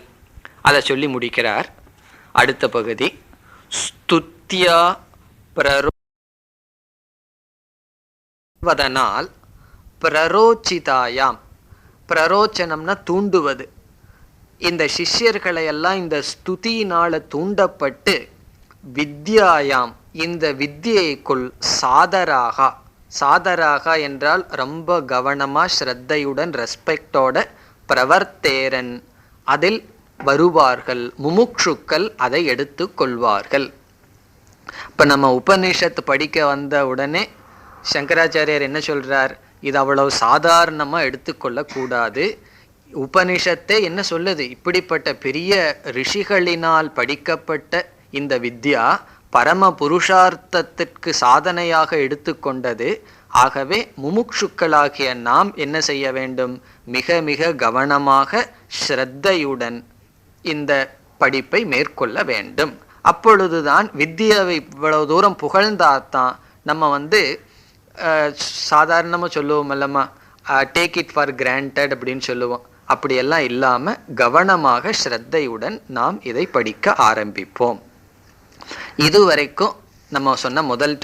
அதை சொல்லி முடிக்கிறார். அடுத்த பகுதி, ஸ்துத்யா பிரரோவதனால் பிரரோச்சிதாயாம். பிரரோச்சனம்னா தூண்டுவது. இந்த சிஷ்யர்களை எல்லாம் இந்த ஸ்துதியினால தூண்டப்பட்டு வித்யாயாம் இந்த வித்யைக்குள் சாதராக, சாதராக என்றால் ரொம்ப கவனமா ஸ்ரத்தையுடன் ரெஸ்பெக்டோட பிரவர்த்தேரன் அதில் வருவார்கள். முமுக்ஷுக்கள் அதை எடுத்து கொள்வார்கள். இப்ப நம்ம உபநிஷத்து படிக்க வந்த உடனே சங்கராச்சாரியார் என்ன சொல்றார்? இது அவ்வளவு சாதாரணமா எடுத்துக்கொள்ள கூடாது. உபனிஷத்தே என்ன சொல்லுது? இப்படிப்பட்ட பெரிய ரிஷிகளினால் படிக்கப்பட்ட இந்த வித்யா பரம புருஷார்த்தத்திற்கு சாதனையாக எடுத்துக்கொண்டது. ஆகவே முமுக்ஷுக்களாகிய நாம் என்ன செய்ய வேண்டும்? மிக மிக கவனமாக ஸ்ரத்தையுடன் இந்த படிப்பை மேற்கொள்ள வேண்டும். அப்பொழுதுதான் வித்யாவை இவ்வளவு தூரம் புகழ்ந்தாத்தான் நம்ம சாதாரணமாக சொல்லுவோம் அல்லமா, டேக் இட் ஃபார் கிராண்டட் அப்படின்னு சொல்லுவோம். அப்படியெல்லாம் இல்லாம கவனமாக ஸ்ரத்தையுடன் நாம் இதை படிக்க ஆரம்பிப்போம். இதுவரைக்கும் நம்ம சொன்ன முதல்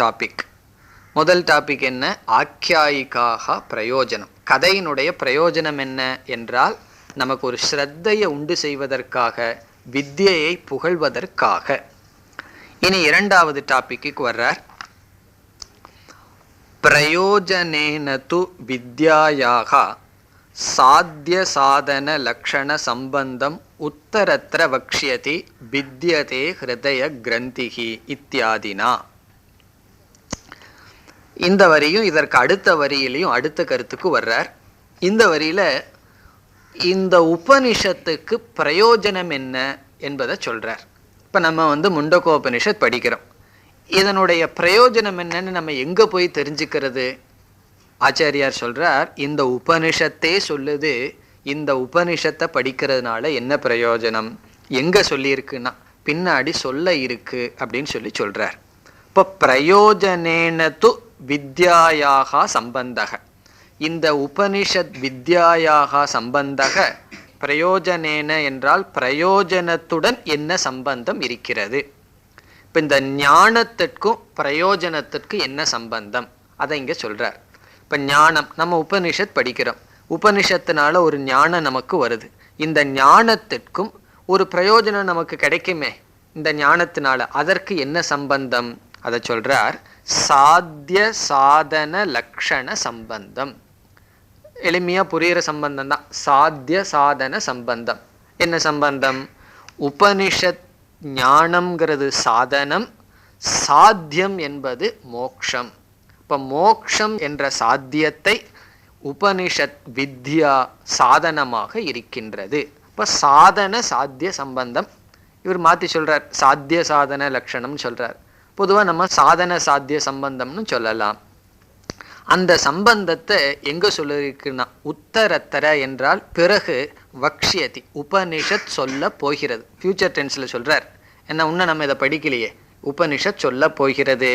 டாபிக் என்ன? ஆக்கியாயிக்காக பிரயோஜனம். கதையினுடைய பிரயோஜனம் என்ன என்றால் நமக்கு ஒரு ஸ்ரத்தையை உண்டு செய்வதற்காக, வித்யையை புகழ்வதற்காக. இனி இரண்டாவது டாபிக்கு வர்றார். பிரயோஜனேன து வித்யாயாக சாத்திய சாதன லக்ஷண சம்பந்தம் உத்தரத்திர வக்ஷ்யதி வித்யதே ஹிருதய கிரந்திஹி இத்தியாதினா. இந்த வரியும் இதற்கு அடுத்த வரியிலையும் அடுத்த கருத்துக்கு வர்றார். இந்த வரியில இந்த உபனிஷத்துக்கு பிரயோஜனம் என்ன என்பதை சொல்றார். இப்ப நம்ம முண்டகோபனிஷத் படிக்கிறோம். இதனுடைய பிரயோஜனம் என்னன்னு நம்ம எங்க போய் தெரிஞ்சுக்கிறது? ஆச்சாரியார் சொல்றார், இந்த உபனிஷத்தே சொல்லுது. இந்த உபனிஷத்தை படிக்கிறதுனால என்ன பிரயோஜனம்? எங்க சொல்லியிருக்குன்னா பின்னாடி சொல்ல இருக்கு அப்படின்னு சொல்றார். இப்போ பிரயோஜனேனது வித்யாயாக சம்பந்தக, இந்த உபனிஷத் வித்யாயாக சம்பந்தக. பிரயோஜனேன என்றால் பிரயோஜனத்துடன் என்ன சம்பந்தம் இருக்கிறது? இப்போ இந்த ஞானத்திற்கும் பிரயோஜனத்திற்கு என்ன சம்பந்தம் அதை இங்க சொல்றார். இப்போ ஞானம், நம்ம உபனிஷத் படிக்கிறோம். உபனிஷத்தினால ஒரு ஞானம் நமக்கு வருது. இந்த ஞானத்திற்கும் ஒரு பிரயோஜனம் நமக்கு கிடைக்குமே இந்த ஞானத்தினால, அதற்கு என்ன சம்பந்தம்? அதை சொல்றார், சாத்திய சாதன லக்ஷண சம்பந்தம். எளிமையா புரியுற சம்பந்தம் தான் சாத்திய சாதன சம்பந்தம். என்ன சம்பந்தம்? உபனிஷத் ஞானம்ங்கிறது சாதனம், சாத்தியம் என்பது மோக்ஷம். இப்ப மோக்ஷம் என்ற சாத்தியத்தை உபனிஷத் வித்யா சாதனமாக இருக்கின்றது. இப்ப சாதன சாத்திய சம்பந்தம். இவர் மாத்தி சொல்றார், சாத்திய சாதன லட்சணம் சொல்றார். பொதுவா நம்ம சாதன சாத்திய சம்பந்தம்னு சொல்லலாம். அந்த சம்பந்தத்தை எங்க சொல்லிருக்குன்னா உத்தரத்தர என்றால் பிறகு, வக்ஷ்யதி உபனிஷத் சொல்ல போகிறது. ஃபியூச்சர் டென்ஸ்ல சொல்றார். என்ன, இன்னும் நம்ம இதை படிக்கலையே. உபனிஷத் சொல்ல போகிறது.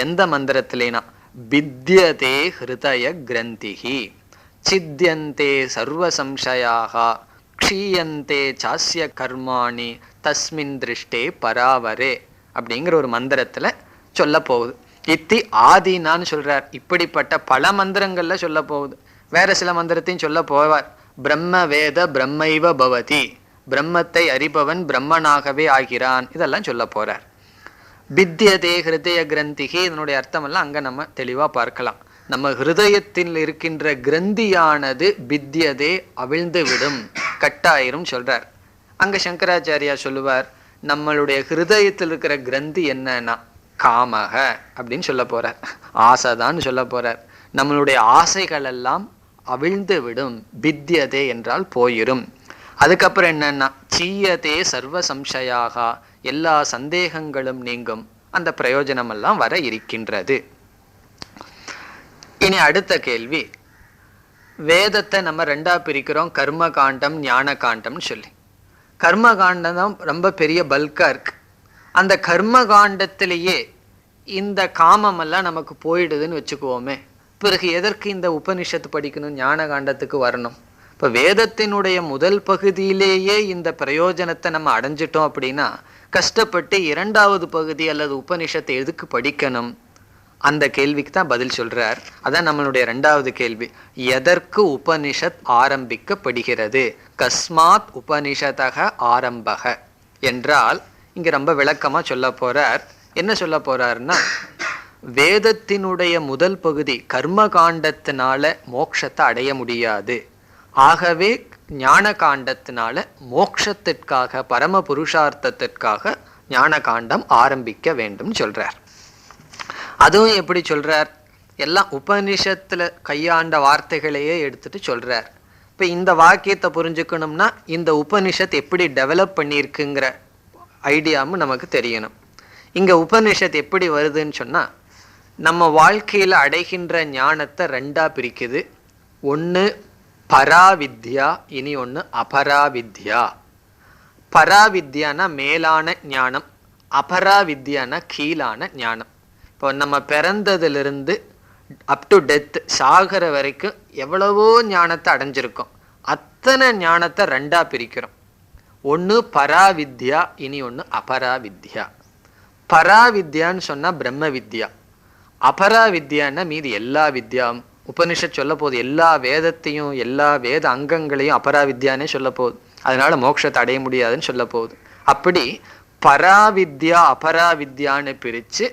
எந்த மந்திரத்திலேனா வித்யதே ஹிருதய கிரந்திஹி சித்யந்தே சர்வ சம்சயாக க்ஷீயந்தே சாஸ்ய கர்மாணி தஸ்மின் திருஷ்டே பராவரே அப்படிங்கிற ஒரு மந்திரத்துல சொல்ல போகுது. இத்தி ஆதினான்னு சொல்றார். இப்படிப்பட்ட பல மந்திரங்கள்ல சொல்ல போகுது. வேற சில மந்திரத்தையும் சொல்ல போவார். பிரம்ம வேத பிரம்மைவ பவதி, பிரம்மத்தை அறிபவன் பிரம்மனாகவே ஆகிறான், இதெல்லாம் சொல்ல போறார். வித்யதே ஹிருதய கிரந்திகி, இதனுடைய அர்த்தம் எல்லாம் அங்க நம்ம தெளிவா பார்க்கலாம். நம்ம ஹிருதயத்தில் இருக்கின்ற கிரந்தியானது வித்யதே அவிழ்ந்து விடும், கட்டாயிரும் சொல்றார். அங்க சங்கராச்சாரியா சொல்லுவார், நம்மளுடைய ஹிருதயத்தில் இருக்கிற கிரந்தி என்னன்னா காமக அப்படின்னு சொல்ல போறார். ஆசைதான் சொல்ல போறார். நம்மளுடைய ஆசைகள் எல்லாம் அவிழ்ந்து விடும், வித்யதே என்றால் போயிரும். அதுக்கப்புறம் என்னன்னா சீயதே சர்வ சம்சயாக, எல்லா சந்தேகங்களும் நீங்கும், அந்த பிரயோஜனம் எல்லாம் வர இருக்கின்றது. இனி அடுத்த கேள்வி, வேதத்தை நம்ம ரெண்டா பிரிக்கிறோம், கர்ம காண்டம் ஞான காண்டம்னு சொல்லி. கர்ம காண்டம் தான் ரொம்ப பெரிய பல்கா இருக்கு. அந்த கர்ம காண்டத்திலேயே இந்த காமம் எல்லாம் நமக்கு போயிடுதுன்னு வச்சுக்குவோமே. பிறகு எதற்கு இந்த உபனிஷத்து படிக்கணும், ஞான காண்டத்துக்கு வரணும்? இப்போ வேதத்தினுடைய முதல் பகுதியிலேயே இந்த பிரயோஜனத்தை நம்ம அடைஞ்சிட்டோம் அப்படின்னா கஷ்டப்பட்டு இரண்டாவது பகுதி அல்லது உபனிஷத்தை எதுக்கு படிக்கணும்? அந்த கேள்விக்கு தான் பதில் சொல்றார். அதான் நம்மளுடைய இரண்டாவது கேள்வி. எதற்கு உபனிஷத் ஆரம்பிக்கப்படுகிறது? கஸ்மாத் உபனிஷதக ஆரம்பக என்றால் இங்க ரொம்ப விளக்கமா சொல்ல போறார். என்ன சொல்ல போறாருன்னா, வேதத்தினுடைய முதல் பகுதி கர்ம காண்டத்தினால மோட்சத்தை அடைய முடியாது. ஆகவே ஞான காண்டத்தினால மோட்சத்திற்காக பரம புருஷார்த்தத்திற்காக ஞான காண்டம் ஆரம்பிக்க வேண்டும் சொல்றார். அதுவும் எப்படி சொல்றார்? எல்லாம் உபனிஷத்துல கையாண்ட வார்த்தைகளையே எடுத்துட்டு சொல்றார். இப்ப இந்த வாக்கியத்தை புரிஞ்சுக்கணும்னா இந்த உபனிஷத் எப்படி டெவலப் பண்ணியிருக்குங்கிற ஐடியாவும் நமக்கு தெரியணும். இங்க உபனிஷத் எப்படி வருதுன்னு சொன்னா, நம்ம வாழ்க்கையில அடைகின்ற ஞானத்தை ரெண்டா பிரிக்குது. ஒன்று பராவித்யா, இனி ஒன்று அபராவித்யா. பராவித்யானா மேலான ஞானம், அபராவித்யானா கீழான ஞானம். இப்போ நம்ம பிறந்ததிலிருந்து அப் டு டெத் சாகர வரைக்கும் எவ்வளவோ ஞானத்தை அடைஞ்சிருக்கோம். அத்தனை ஞானத்தை ரெண்டா பிரிக்கிறோம். ஒன்று பராவித்யா, இனி ஒன்று அபராவித்யா. பராவித்யான்னு சொன்னா பிரம்ம வித்யா, அபராவித்யான்னா மீதி எல்லா வித்யாவும். உபனிஷத் சொல்ல போகுது எல்லா வேதத்தையும் எல்லா வேத அங்கங்களையும் அபராவித்யானே சொல்ல போகுது. அதனால மோட்சத்தை அடைய முடியாதுன்னு சொல்ல போகுது. அப்படி பராவித்யா அபராவித்யான்னு பிரிச்சு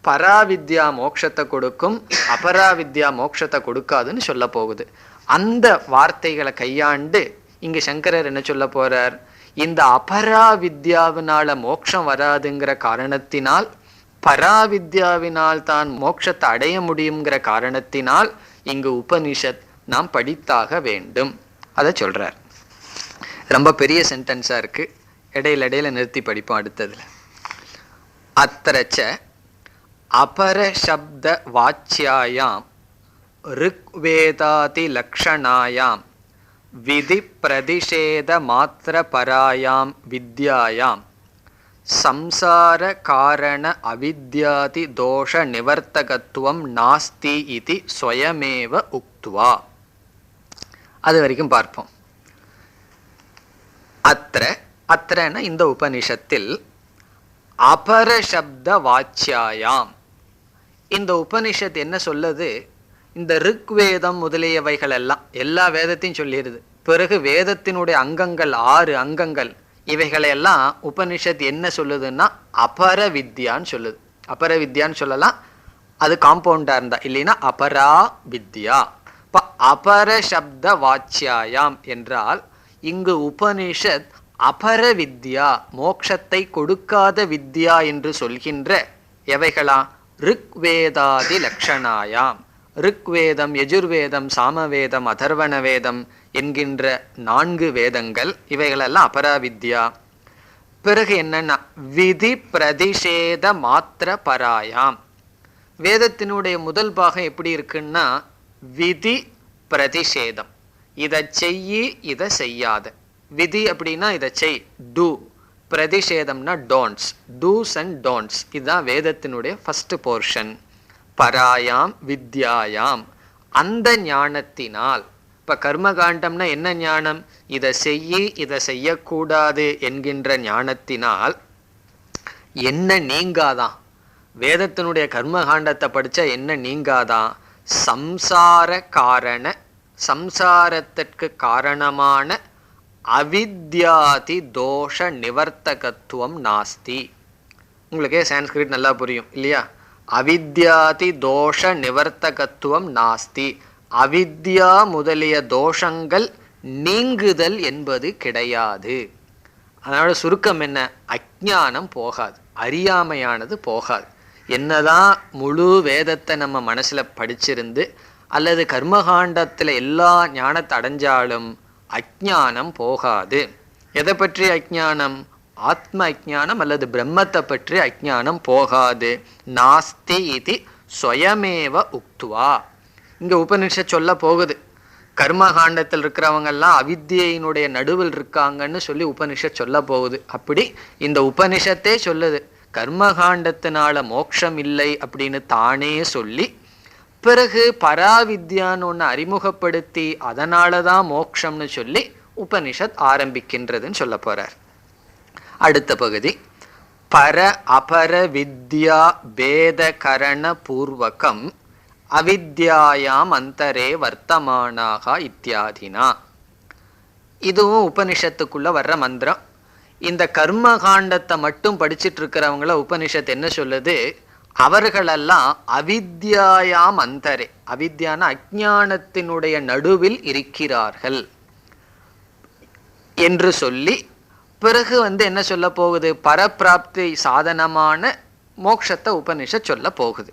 பராவித்யா மோட்சத்தை கொடுக்கும், அபராவித்யா மோட்சத்தை கொடுக்காதுன்னு சொல்ல போகுது. அந்த வார்த்தைகளை கையாண்டு இங்க சங்கரர் என்ன சொல்ல போறார்? இந்த அபராவித்யாவினால மோட்சம் வராதுங்கிற காரணத்தினால், பராவித்யாவினால் தான் மோட்சத்தை அடைய முடியுங்கிற காரணத்தினால் இங்கு உபனிஷத் நாம் படித்தாக வேண்டும். அதை சொல்றார். ரொம்ப பெரிய சென்டென்ஸா இருக்கு, இடையில இடையில நிறுத்தி படிப்போம் அடுத்ததுல. அத்திரச்ச அபரசப்த வாச்சியாயாம் ருக்வேதாதி லக்ஷணாயாம் விதி பிரதிஷேத மாத்திர பராயாம் வித்யாயாம் சம்சார காரண அவித்யாதி தோஷ நிவர்த்தகத்துவம் நாஸ்தி இதி ஸ்வயமேவ உக்த்வா. அது வரைக்கும் பார்ப்போம். அத்திரன இந்த உபனிஷத்தில் அபரசப்த வாச்சியாயாம், இந்த உபனிஷத் என்ன சொல்லுது? இந்த ருக்வேதம் முதலியவைகள் எல்லாம் எல்லா வேதத்தையும் சொல்லிடுது. பிறகு வேதத்தினுடைய அங்கங்கள் 6 அங்கங்கள், இவைகளையெல்லாம் உபனிஷத் என்ன சொல்லுதுன்னா அபர வித்யான்னு சொல்லுது. அபர வித்யான்னு சொல்லலாம், அது காம்பவுண்டா இருந்தா, இல்லைன்னா அபரா வித்யா. இப்போ அபர சப்த வாச்சியாயாம் என்றால் இங்கு உபனிஷத் அபர வித்யா, மோட்சத்தை கொடுக்காத வித்யா என்று சொல்கின்ற எவைகளா? ருக்வேதாதி லக்ஷணாயாம். ருக்வேதம், யஜுர்வேதம், சாமவேதம், அதர்வண வேதம் என்கின்ற 4 வேதங்கள், இவைகளெல்லாம் அபராவித்யா. பிறகு என்னன்னா விதி பிரதிஷேத மாத்திர பராயாம். வேதத்தினுடைய முதல் பாகம் எப்படி இருக்குன்னா விதி பிரதிஷேதம், இதை செய்யி இதை செய்யாத. விதி அப்படின்னா இதை செய், டூ. பிரதிஷேதம்னா டோன்ட்ஸ், டூஸ் அண்ட் டோன்ட்ஸ். இதுதான் வேதத்தினுடைய ஃபர்ஸ்ட் போர்ஷன். பராயாம் வித்யாயாம், அந்த ஞானத்தினால். இப்ப கர்மகாண்டம்னா என்ன ஞானம்? இதை செய்யி இதை செய்யக்கூடாது என்கின்ற ஞானத்தினால் என்ன நீங்காதான்? வேதத்தினுடைய கர்மகாண்டத்தை படிச்சா என்ன நீங்காதான்? சம்சார காரண, சம்சாரத்திற்கு காரணமான அவித்யாதி தோஷ நிவர்த்தகத்துவம் நாஸ்தி. உங்களுக்கே சான்ஸ்கிரிட் நல்லா புரியும் இல்லையா? அவித்யாதி தோஷ நிவர்த்தகத்துவம் நாஸ்தி. அவித்யா முதலிய தோஷங்கள் நீங்குதல் என்பது கிடையாது. அதனால சுருக்கம் என்ன? அஞ்ஞானம் போகாது, அறியாமையானது போகாது. என்னதான் முழு வேதத்தை நம்ம மனசுல படிச்சிருந்து அல்லது கர்மகாண்டத்துல எல்லா ஞானத்தை அடைஞ்சாலும் அஞ்ஞானம் போகாது. எதை பற்றி அஞ்ஞானம்? ஆத்ம அஞ்ஞானம் அல்லது பிரம்மத்தை பற்றி அஞ்ஞானம் போகாது. நாஸ்தி இதி ஸ்வயமேவ உக்த்வா. இங்க உபனிஷத் சொல்ல போகுது, கர்மகாண்டத்தில் இருக்கிறவங்க எல்லாம் அவித்யினுடைய நடுவில் இருக்காங்கன்னு சொல்லி உபனிஷத் சொல்ல போகுது. அப்படி இந்த உபனிஷத்தே சொல்லுது கர்மகாண்டத்தினால மோட்சம் இல்லை அப்படின்னு தானே சொல்லி, பிறகு பராவித்யான்னு ஒன்று அறிமுகப்படுத்தி அதனாலதான் மோட்சம்னு சொல்லி உபனிஷத் ஆரம்பிக்கின்றதுன்னு சொல்ல போறார். அடுத்த பகுதி பர அபர வித்யா பேத கரண பூர்வகம் அவித்யாயாம் அந்தரே வர்த்தமானாக இத்தியாதினா. இதுவும் உபனிஷத்துக்குள்ள வர்ற மந்திரம். இந்த கர்ம காண்டத்தை மட்டும் படிச்சுட்டு இருக்கிறவங்கள உபனிஷத் என்ன சொல்லுது? அவர்களெல்லாம் அவித்யாயாம் அந்தரே, அவித்யான அஞ்ஞானத்தினுடைய நடுவில் இருக்கிறார்கள் என்று சொல்லி பிறகு என்ன சொல்ல போகுது? பரப்பிராப்தி சாதனமான மோட்சத்தை உபனிஷத் சொல்ல போகுது.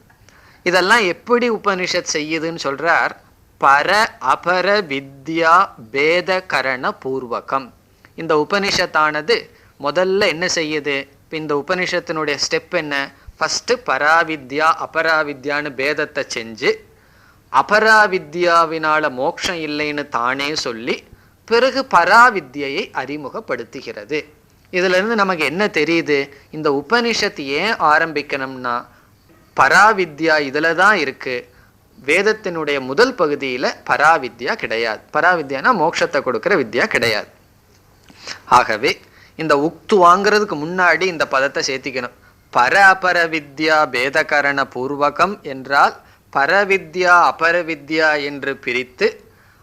இதெல்லாம் எப்படி உபனிஷத் செய்யுதுன்னு சொல்றார். பர அபர வித்யா பேத கரண பூர்வகம். இந்த உபனிஷத்தானது முதல்ல என்ன செய்யுது? இந்த உபனிஷத்தினுடைய ஸ்டெப் என்ன? ஃபர்ஸ்ட் பராவித்யா அபராவித்யான்னு பேதத்தை செஞ்சு அபராவித்யாவினால மோட்சம் இல்லைன்னு தானே சொல்லி பிறகு பராவித்யை அறிமுகப்படுத்துகிறது. இதுல இருந்து நமக்கு என்ன தெரியுது? இந்த உபனிஷத் ஏன் ஆரம்பிக்கணும்னா பராவித்யா இதுல தான் இருக்கு. வேதத்தினுடைய முதல் பகுதியில பராவித்யா கிடையாது. பராவித்யானா மோட்சத்தை கொடுக்கிற வித்யா கிடையாது. ஆகவே இந்த உக்து வாங்கிறதுக்கு முன்னாடி இந்த பதத்தை சேர்த்திக்கணும். பர அபர வித்யா பேதகரண பூர்வகம் என்றால் பரவித்யா அபரவித்யா என்று பிரித்து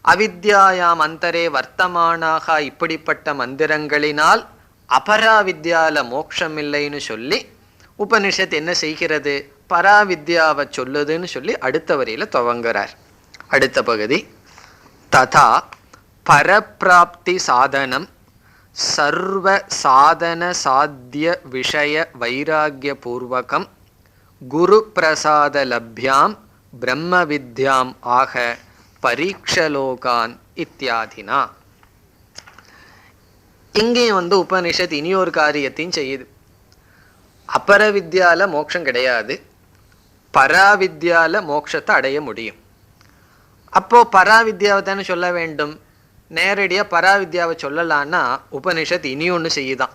அவித்யாயாம் அந்தரே வர்த்தமானாக இப்படிப்பட்ட மந்திரங்களினால் அபராவித்யால மோட்சம் இல்லைன்னு சொல்லி உபனிஷத் என்ன செய்கிறது? பராவித்யாவை சொல்லுதுன்னு சொல்லி அடுத்த வரியில துவங்குறார். அடுத்த பகுதி ததா பரப்பிராப்தி சாதனம் சர்வ சாதன சாத்திய விஷய வைராகிய பூர்வகம் குரு பிரசாத லப்யாம் பிரம்ம வித்யாம் ஆக பரீட்சலோகான் இத்தியாதினா. இங்கேயும் உபனிஷத் இனி ஒரு காரியத்தையும் செய்யுது. அபரவித்யால மோட்சம் கிடையாது, பராவித்யால மோட்சத்தை அடைய முடியும். அப்போ பராவித்யாவை தானே சொல்ல வேண்டும். நேரடியா பராவித்யாவை சொல்லலான்னா உபனிஷத் இனி ஒன்று செய்யுதான்.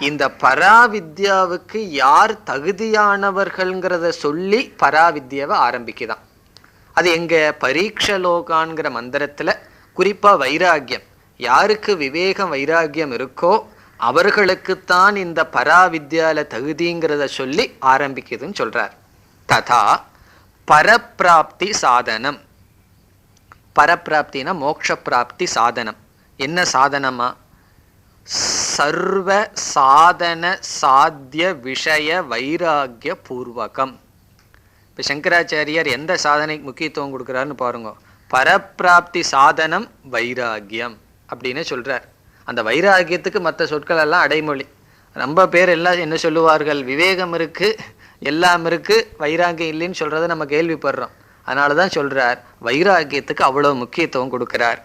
இந்த பராவித்யாவுக்கு யார் தகுதியானவர்கள்ங்கிறத சொல்லி பராவித்யாவை ஆரம்பிக்குதான். அது எங்க? பரீட்சலோகான்கிற மந்திரத்துல குறிப்பா வைராகியம், யாருக்கு விவேகம் வைராகியம் இருக்கோ அவர்களுக்குத்தான் இந்த பராவித்யால தகுதிங்கிறத சொல்லி ஆரம்பிக்குதுன்னு சொல்றார். ததா பரப்பிராப்தி சாதனம். பரப்பிராப்தினா மோட்ச பிராப்தி சாதனம். என்ன சாதனமா? சர்வ சாதன சாத்திய விஷய வைராகிய பூர்வகம். இப்போ சங்கராச்சாரியார் எந்த சாதனைக்கு முக்கியத்துவம் கொடுக்குறாருன்னு பாருங்க. பரப்பிராப்தி சாதனம் வைராகியம் அப்படின்னு சொல்றார். அந்த வைராகியத்துக்கு மற்ற சொற்கள் எல்லாம் அடைமொழி. ரொம்ப பேர் எல்லாம் என்ன சொல்லுவார்கள்? விவேகம் இருக்கு, எல்லாம் இருக்கு, வைராகியம் இல்லைன்னு சொல்றதை நம்ம கேள்விப்படுறோம். அதனாலதான் சொல்றார் வைராகியத்துக்கு அவ்வளவு முக்கியத்துவம் கொடுக்கிறார்.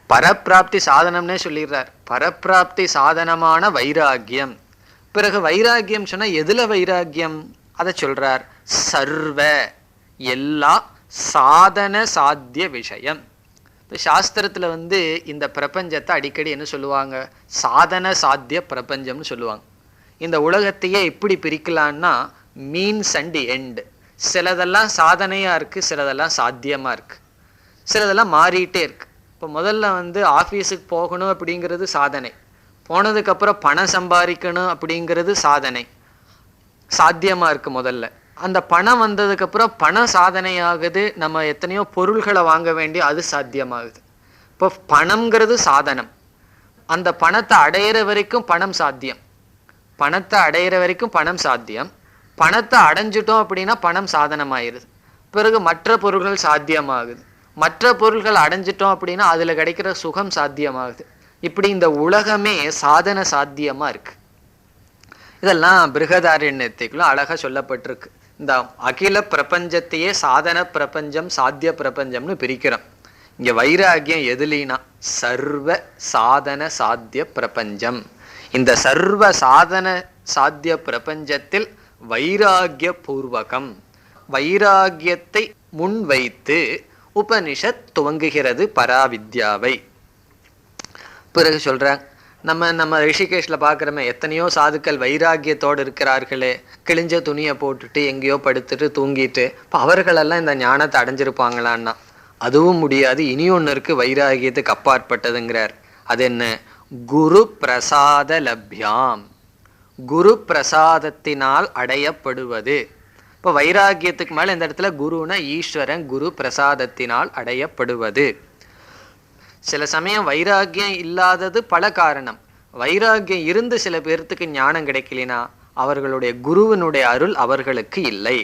பரப்பிராப்தி சாதனம்னே சொல்லிடுறார். பரப்பிராப்தி சாதனமான வைராகியம். பிறகு வைராகியம் சொன்னா எதுல வைராகியம்? அதை சொல்றார். சர்வ எல்லா சாதன சாத்திய விஷயம். இப்போ சாஸ்திரத்துல இந்த பிரபஞ்சத்தை அடிக்கடி என்ன சொல்லுவாங்க? சாதன சாத்திய பிரபஞ்சம்னு சொல்லுவாங்க. இந்த உலகத்தையே எப்படி பிரிக்கலான்னா மீன்ஸ் அண்ட் எண்ட். சிலதெல்லாம் சாதனையா இருக்கு, சிலதெல்லாம் சாத்தியமா இருக்கு, சிலதெல்லாம் மாறிட்டே இருக்கு. இப்போ முதல்ல ஆஃபீஸுக்கு போகணும் அப்படிங்கிறது சாதனை, போனதுக்கு அப்புறம் பணம் சம்பாதிக்கணும் அப்படிங்கிறது சாதனை, சாத்தியமா இருக்கு முதல்ல. அந்த பணம் வந்ததுக்கு அப்புறம் பணம் சாதனையாகுது, நம்ம எத்தனையோ பொருள்களை வாங்க வேண்டிய அது சாத்தியமாகுது. இப்போ பணம்ங்கிறது சாதனம். அந்த பணத்தை அடையிற வரைக்கும் பணம் சாத்தியம், பணத்தை அடையிற வரைக்கும் பணம் சாத்தியம். பணத்தை அடைஞ்சிட்டோம் அப்படின்னா பணம் சாதனமாயிருது. பிறகு மற்ற பொருள்கள் சாத்தியமாகுது. மற்ற பொருள்கள் அடைஞ்சிட்டோம் அப்படின்னா அதுல கிடைக்கிற சுகம் சாத்தியமாகுது. இப்படி இந்த உலகமே சாதன சாத்தியமா இருக்கு. இதெல்லாம் பிருகதாரண்யத்துக்குள்ள அழகா சொல்லப்பட்டிருக்கு. இந்த அகில பிரபஞ்சத்தையே சாதன பிரபஞ்சம் சாத்திய பிரபஞ்சம்னு பிரிக்கிறோம். இங்க வைராகியம் எதுலினா சர்வ சாதன சாத்திய பிரபஞ்சம். இந்த சர்வ சாதன சாத்திய பிரபஞ்சத்தில் வைராகிய பூர்வகம், வைராகியத்தை முன்வைத்து உபனிஷத் துவங்குகிறது பராவித்யாவை. பிறகு சொல்றாங்க நம்ம ரிஷிகேஷ்ல பார்க்குறோமே, எத்தனையோ சாதுக்கள் வைராக்கியத்தோடு இருக்கிறார்களே, கிழிஞ்ச துணியை போட்டுட்டு எங்கேயோ படுத்துட்டு தூங்கிட்டு. இப்போ அவர்களெல்லாம் இந்த ஞானத்தை அடைஞ்சிருப்பாங்களான்னா அதுவும் முடியாது. இனி ஒன்று இருக்கு, வைராகியத்துக்கு அப்பாற்பட்டதுங்கிறார். அது என்ன? குரு பிரசாத லப்யாம், குரு பிரசாதத்தினால் அடையப்படுவது. இப்போ வைராகியத்துக்கு மேலே இந்த இடத்துல குருனா ஈஸ்வரன், குரு பிரசாதத்தினால் அடையப்படுவது. சில சமயம் வைராகியம் இல்லாதது பல காரணம். வைராகியம் இருந்து சில பேர்த்துக்கு ஞானம் கிடைக்கலினா அவர்களுடைய குருவினுடைய அருள் அவர்களுக்கு இல்லை.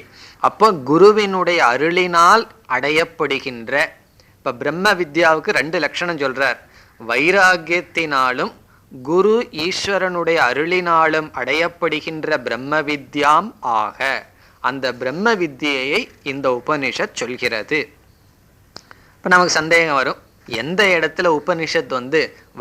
அப்போ குருவினுடைய அருளினால் அடையப்படுகின்ற, இப்போ பிரம்ம வித்யாவுக்கு 2 லட்சணம் சொல்றார். வைராகியத்தினாலும் குரு ஈஸ்வரனுடைய அருளினாலும் அடையப்படுகின்ற பிரம்ம வித்யாம் ஆக, அந்த பிரம்ம வித்தியை இந்த உபனிஷத் சொல்கிறது. இப்போ நமக்கு சந்தேகம் வரும், எந்த இடத்துல உபனிஷத்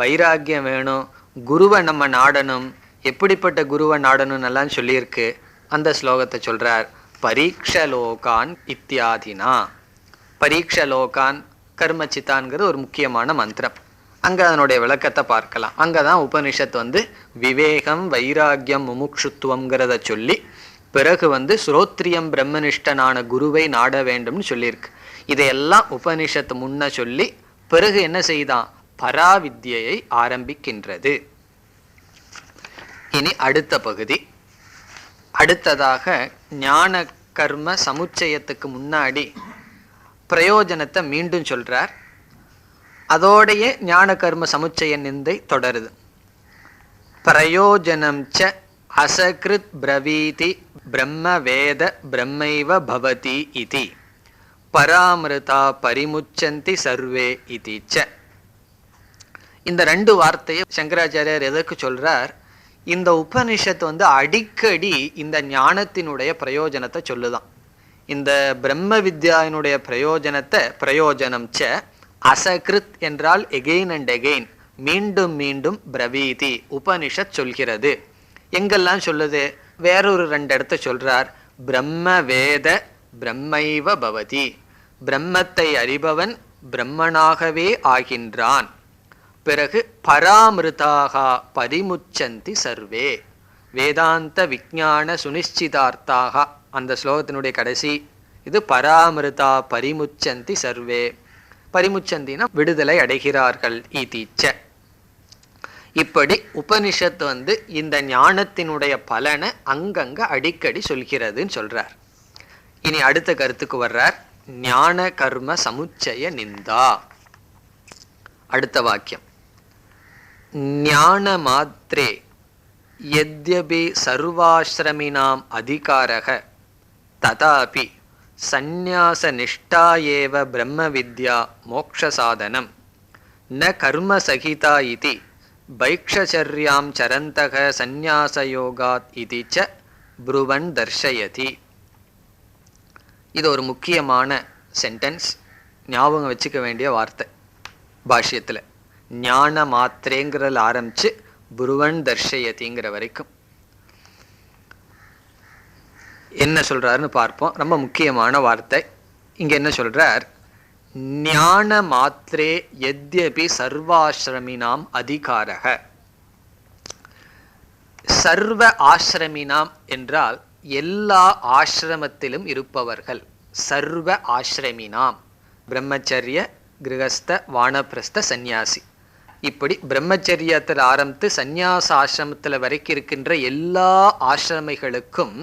வைராகியம் வேணும், குருவை நம்ம நாடணும், எப்படிப்பட்ட குருவை நாடணும் எல்லாம் சொல்லியிருக்கு. அந்த ஸ்லோகத்தை சொல்றார். பரீட்சலோகான் இத்தியாதினா. பரீட்சலோகான் கர்மச்சித்தான்கிறது ஒரு முக்கியமான மந்திரம். அங்கே அதனுடைய விளக்கத்தை பார்க்கலாம். அங்கே தான் உபனிஷத் விவேகம் வைராகியம் முமுட்சுத்துவங்கிறத சொல்லி பிறகு ஸ்ரோத்ரியம் பிரம்மனிஷ்டனான குருவை நாட வேண்டும்னு சொல்லியிருக்கு. இதையெல்லாம் உபனிஷத்து முன்ன சொல்லி பிறகு என்ன செய்தான்? பராவித்யை ஆரம்பிக்கின்றது. இனி அடுத்த பகுதி. அடுத்ததாக ஞான கர்ம சமுச்சயத்துக்கு முன்னாடி பிரயோஜனத்தை மீண்டும் சொல்றார். அதோடைய ஞான கர்ம சமுச்சய நிந்தை தொடருது. பிரயோஜனம் ச அசகிருத் பிரவீதி பிரம்ம வேத பிரம்மைவ பவதி இதி பராமிருதா பரிமுச்சந்தி சர்வே இதி ச. இந்த 2 வார்த்தையை சங்கராச்சாரியார் எதற்கு சொல்றார்? இந்த உபனிஷத் அடிக்கடி இந்த ஞானத்தினுடைய பிரயோஜனத்தை சொல்லுதான். இந்த பிரம்ம வித்யாவினுடைய பிரயோஜனத்தை, பிரயோஜனம் ச அசகிருத் என்றால் எகெயின் அண்ட் எகெயின், மீண்டும் மீண்டும் பிரவீதி உபனிஷத் சொல்கிறது. எங்கெல்லாம் சொல்லுது? வேறொரு 2 இடத்த சொல்றார். பிரம்ம வேத பிரம்மைவ பவதி, பிரம்மத்தை அறிபவன் பிரம்மனாகவே ஆகின்றான். பிறகு பராமிருதாக பரிமுச்சந்தி சர்வே வேதாந்த விஞ்ஞான சுனிச்சிதார்த்தாக, அந்த ஸ்லோகத்தினுடைய கடைசி இது. பராமிருதா பரிமுச்சந்தி சர்வே, பரிமுச்சந்தினா விடுதலை அடைகிறார்கள். ஈதிச்ச. இப்படி உபனிஷத் இந்த ஞானத்தினுடைய பலனை அங்கங்க அடிக்கடி சொல்கிறதுன்னு சொல்றார். இனி அடுத்த கருத்துக்கு வர்றார். ஞான கர்ம சமுச்சய நிந்தா. அடுத்த வாக்கியம். ஞான மாத்ரே யத்யபி சர்வாஸ்ரமினாம் அதிகாரக ததாபி சந்நியாச நிஷ்டா ஏவ பிரம்ம வித்யா மோக்ஷ சாதனம் ந கர்ம சகிதா இதி பைக்ஷச்சர்யாம் சரந்தக சந்நியாசயோகாத் இதி ச ப்ருவன் தர்ஷயதி. இது ஒரு முக்கியமான சென்டென்ஸ், ஞாபகம் வச்சுக்க வேண்டிய வார்த்தை. பாஷ்யத்தில் ஞான மாத்திரேங்கிறதுல ஆரம்பிச்சு ப்ருவன் தர்ஷயதிங்கிற வரைக்கும் என்ன சொல்றாருன்னு பார்ப்போம். ரொம்ப முக்கியமான வார்த்தை. இங்க என்ன சொல்றார்? ஞான மாத்ரே யத்யபி சர்வாஸ்ரமினாம் அதிகாரக. சர்வ ஆசிரமினாம் என்றால் எல்லா ஆசிரமத்திலும் இருப்பவர்கள். சர்வ ஆசிரமினாம் பிரம்மச்சரிய கிரகஸ்த வானப்பிரஸ்த சந்நியாசி, இப்படி பிரம்மச்சரியத்தில் ஆரம்பித்து சந்நியாச ஆசிரமத்தில் வரைக்கும் இருக்கின்ற எல்லா ஆசிரமிகளுக்கும்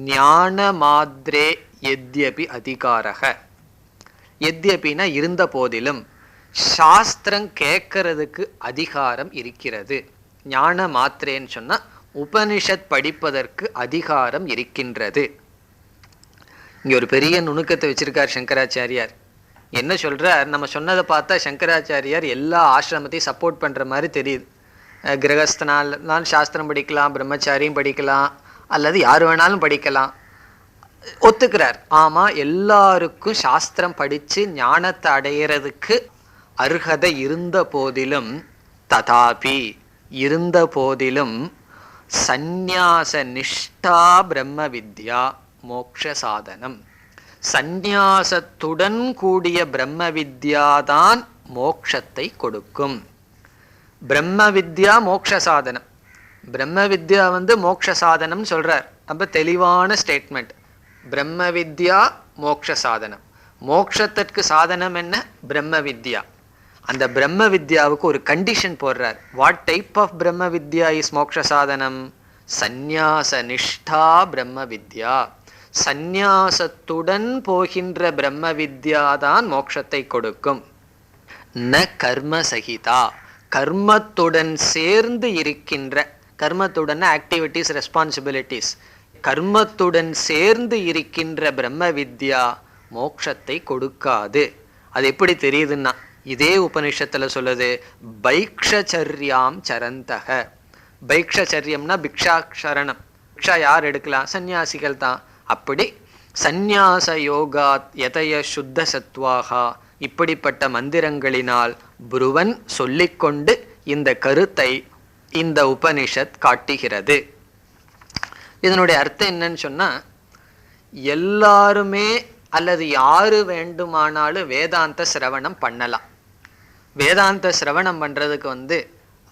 ஞான மாத்ரே யத்யபி அதிகாரக. யத்யபினா இருந்த போதிலும், சாஸ்திரம் கேட்கறதுக்கு அதிகாரம் இருக்கிறது. ஞான மாத்திரேன்னு சொன்னா உபனிஷத் படிப்பதற்கு அதிகாரம் இருக்கின்றது. இங்க ஒரு பெரிய நுணுக்கத்தை வச்சிருக்கார் சங்கராச்சாரியார். என்ன சொல்றார்? நம்ம சொன்னதை பார்த்தா சங்கராச்சாரியார் எல்லா ஆசிரமத்தையும் சப்போர்ட் பண்ற மாதிரி தெரியுது. கிரகஸ்தனால் சாஸ்திரம் படிக்கலாம், பிரம்மச்சாரியும் படிக்கலாம், அல்லது யார் வேணாலும் படிக்கலாம், ஒத்துக்கிறார். ஆமா, எல்லாருக்கும் சாஸ்திரம் படிச்சு ஞானத்தை அடையிறதுக்கு அர்ஹதை இருந்த போதிலும், ததாபி இருந்த போதிலும், சந்நியாச நிஷ்டா பிரம்ம வித்யா மோக்ஷ சாதனம், சந்நியாசத்துடன் கூடிய பிரம்ம வித்யாதான் மோக்ஷத்தை கொடுக்கும். பிரம்ம வித்யா மோட்ச சாதனம். பிரம்ம வித்யா மோட்ச சாதனம் சொல்றார். ரொம்ப தெளிவான ஸ்டேட்மெண்ட். பிரம்ம வித்யா மோட்ச சாதனம். மோட்சத்திற்கு சாதனம் என்ன? பிரம்ம வித்யா. அந்த பிரம்ம வித்யாவுக்கு ஒரு கண்டிஷன் போடுறார். வாட் டைப் ஆஃப் பிரம்ம வித்யா இஸ் மோட்ச சாதனம்? சந்நியாச நிஷ்டா பிரம்ம வித்யா. சந்நியாசத்துடன் போகின்ற பிரம்ம வித்யா தான் மோட்சத்தை கொடுக்கும். ந கர்ம சகிதா, கர்மத்துடன் சேர்ந்து இருக்கின்ற, கர்மத்துடன் ஆக்டிவிட்டிஸ் ரெஸ்பான்சிபிலிட்டிஸ், கர்மத்துடன் சேர்ந்து இருக்கின்ற பிரம்ம வித்யா மோட்சத்தை கொடுக்காது. அது எப்படி தெரியுதுன்னா, இதே உபனிஷத்துல சொல்லுது, பைக்ஷச்சர்யாம் சரந்தக. பைக்ஷச்சரியம்னா பிக்ஷாக்ஷரணம். பிக்ஷா யார் எடுக்கலாம்? சந்நியாசிகள் தான். அப்படி சந்நியாச யோகா யதய சுத்த சத்வாகா, இப்படிப்பட்ட மந்திரங்களினால் புருவன் சொல்லிக்கொண்டு இந்த கருத்தை இந்த உபனிஷத் காட்டுகிறது. இதனுடைய அர்த்தம் என்னன்னு சொன்னா, எல்லாருமே அல்லது யாரு வேண்டுமானாலும் வேதாந்த சிரவணம் பண்ணலாம். வேதாந்த சிரவணம் பண்றதுக்கு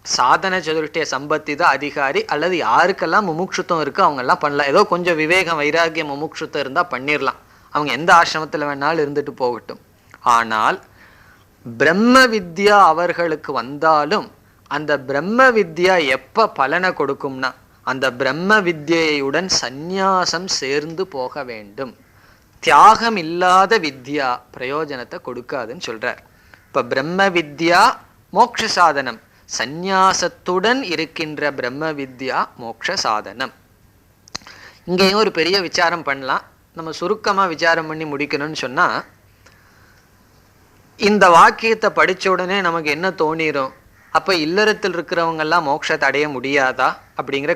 சாதன சதுஷ்டய சம்பத்தி தான் அதிகாரி, அல்லது யாருக்கெல்லாம் முமுட்சுத்தம் இருக்கு அவங்க எல்லாம் பண்ணலாம். ஏதோ கொஞ்சம் விவேகம் வைராகியம் முமுட்சுத்தம் இருந்தா பண்ணிடலாம். அவங்க எந்த ஆசிரமத்துல வேணாலும் இருந்துட்டு போகட்டும். ஆனால் பிரம்ம வித்யா அவர்களுக்கு வந்தாலும் அந்த பிரம்ம வித்யா எப்ப பலனை கொடுக்கும்னா, அந்த பிரம்ம வித்யையுடன் சந்நியாசம் சேர்ந்து போக வேண்டும். தியாகம் இல்லாத வித்யா பிரயோஜனத்தை கொடுக்காதுன்னு சொல்றார். இப்ப பிரம்ம வித்யா மோட்ச சாதனம், சந்நியாசத்துடன் இருக்கின்ற பிரம்ம வித்யா மோட்ச சாதனம். இங்கேயும் ஒரு பெரிய விசாரம் பண்ணலாம். நம்ம சுருக்கமா விசாரம் பண்ணி முடிக்கணும்னு சொன்னா, இந்த வாக்கியத்தை படிச்ச உடனே நமக்கு என்ன தோணிரும்? அப்ப இல்லறத்தில் இருக்கிறவங்க எல்லாம் மோட்சத்தை அடைய முடியாதா அப்படிங்கிற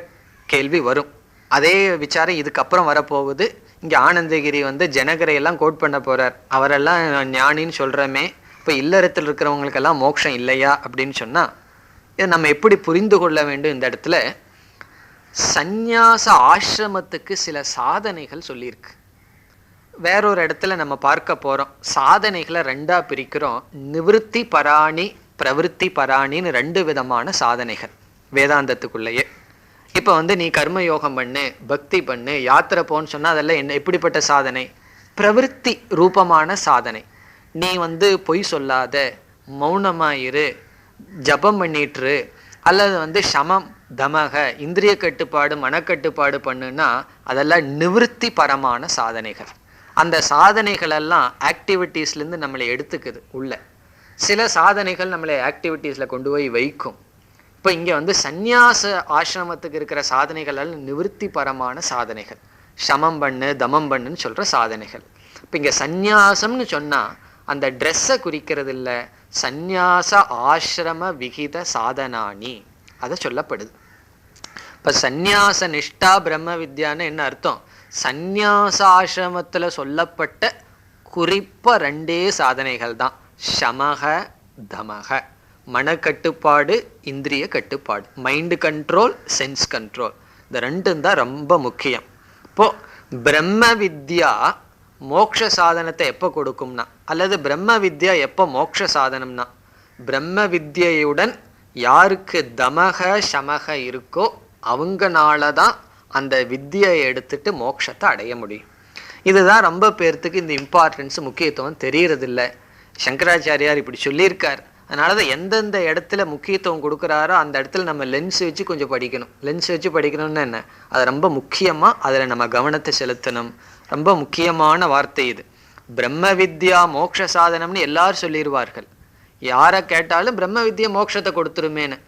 கேள்வி வரும். அதே விசாரம் இதுக்கப்புறம் வரப்போகுது. இங்க ஆனந்தகிரி ஜனகரை எல்லாம் கோட் பண்ண போறார். அவரெல்லாம் ஞானின்னு சொல்றமே, இப்ப இல்லறத்தில் இருக்கிறவங்களுக்கெல்லாம் மோட்சம் இல்லையா அப்படின்னு சொன்னா, இதை நம்ம எப்படி புரிந்து கொள்ள வேண்டும்? இந்த இடத்துல சந்நியாச ஆசிரமத்துக்கு சில சாதனைகள் சொல்லியிருக்கு. வேறொரு இடத்துல நம்ம பார்க்க போறோம். சாதனைகளை ரெண்டா பிரிக்கிறோம். நிவிருத்தி பராணி, பிரவிற்த்தி பராணின்னு ரெண்டு விதமான சாதனைகள் வேதாந்தத்துக்குள்ளேயே. இப்ப நீ கர்மயோகம் பண்ணு, பக்தி பண்ணு, யாத்திரை போன்னு சொன்னா அதெல்லாம் என்ன எப்படிப்பட்ட சாதனை? பிரவிற்த்தி ரூபமான சாதனை. நீ பொய் சொல்லாத, மௌனமாயிரு, ஜபம் பண்ணிட்டுரு, அல்லது சமம் தமக இந்திரிய கட்டுப்பாடு மனக்கட்டுப்பாடு பண்ணுன்னா அதெல்லாம் நிவிருத்தி பரமான சாதனைகள். அந்த சாதனைகள் எல்லாம் ஆக்டிவிட்டீஸ்லேருந்து நம்மளை எடுத்துக்குது உள்ள. சில சாதனைகள் நம்மளை ஆக்டிவிட்டீஸில் கொண்டு போய் வைக்கும். இப்போ இங்கே சந்நியாச ஆசிரமத்துக்கு இருக்கிற சாதனைகள் எல்லாம் நிவிருத்தி பரமான சாதனைகள். சமம் பண்ணு, தமம் பண்ணுன்னு சொல்கிற சாதனைகள். இப்போ இங்கே சந்நியாசம்னு சொன்னால் அந்த ட்ரெஸ்ஸை குறிக்கிறது இல்லை, சந்நியாச ஆசிரம விகித சாதனானி அதை சொல்லப்படுது. இப்போ சந்நியாச நிஷ்டா பிரம்ம வித்யான்னு என்ன அர்த்தம்? சந்நியாசாசிரமத்தில் சொல்லப்பட்ட குறிப்பாக ரெண்டே சாதனைகள் தான், சமக தமக. மனக்கட்டுப்பாடு, இந்திரிய கட்டுப்பாடு, மைண்டு கண்ட்ரோல், சென்ஸ் கண்ட்ரோல். இந்த ரெண்டும் தான் ரொம்ப முக்கியம். இப்போ பிரம்ம வித்யா மோட்ச சாதனத்தை எப்போ கொடுக்கும்னா, அல்லது பிரம்ம வித்யா எப்போ மோட்ச சாதனம்னா, பிரம்ம வித்யுடன் யாருக்கு தமக சமக இருக்கோ அவங்கனால தான் அந்த வித்தியை எடுத்துட்டு மோட்சத்தை அடைய முடியும். இதுதான் ரொம்ப பேர்த்துக்கு இந்த இம்பார்ட்டன்ஸ் முக்கியத்துவம் தெரியறதில்ல. சங்கராச்சாரியார் இப்படி சொல்லியிருக்கார். அதனாலதான் எந்தெந்த இடத்துல முக்கியத்துவம் கொடுக்குறாரோ அந்த இடத்துல நம்ம லென்ஸ் வச்சு கொஞ்சம் படிக்கணும். லென்ஸ் வச்சு படிக்கணும்னு என்ன, அது ரொம்ப முக்கியமா அதுல நம்ம கவனத்தை செலுத்தணும். ரொம்ப முக்கியமான வார்த்தை இது. பிரம்ம வித்யா மோட்ச சாதனம்னு எல்லாரும் சொல்லிடுவார்கள். யாரை கேட்டாலும் பிரம்ம வித்யா மோட்சத்தை கொடுத்துருமேன்னு.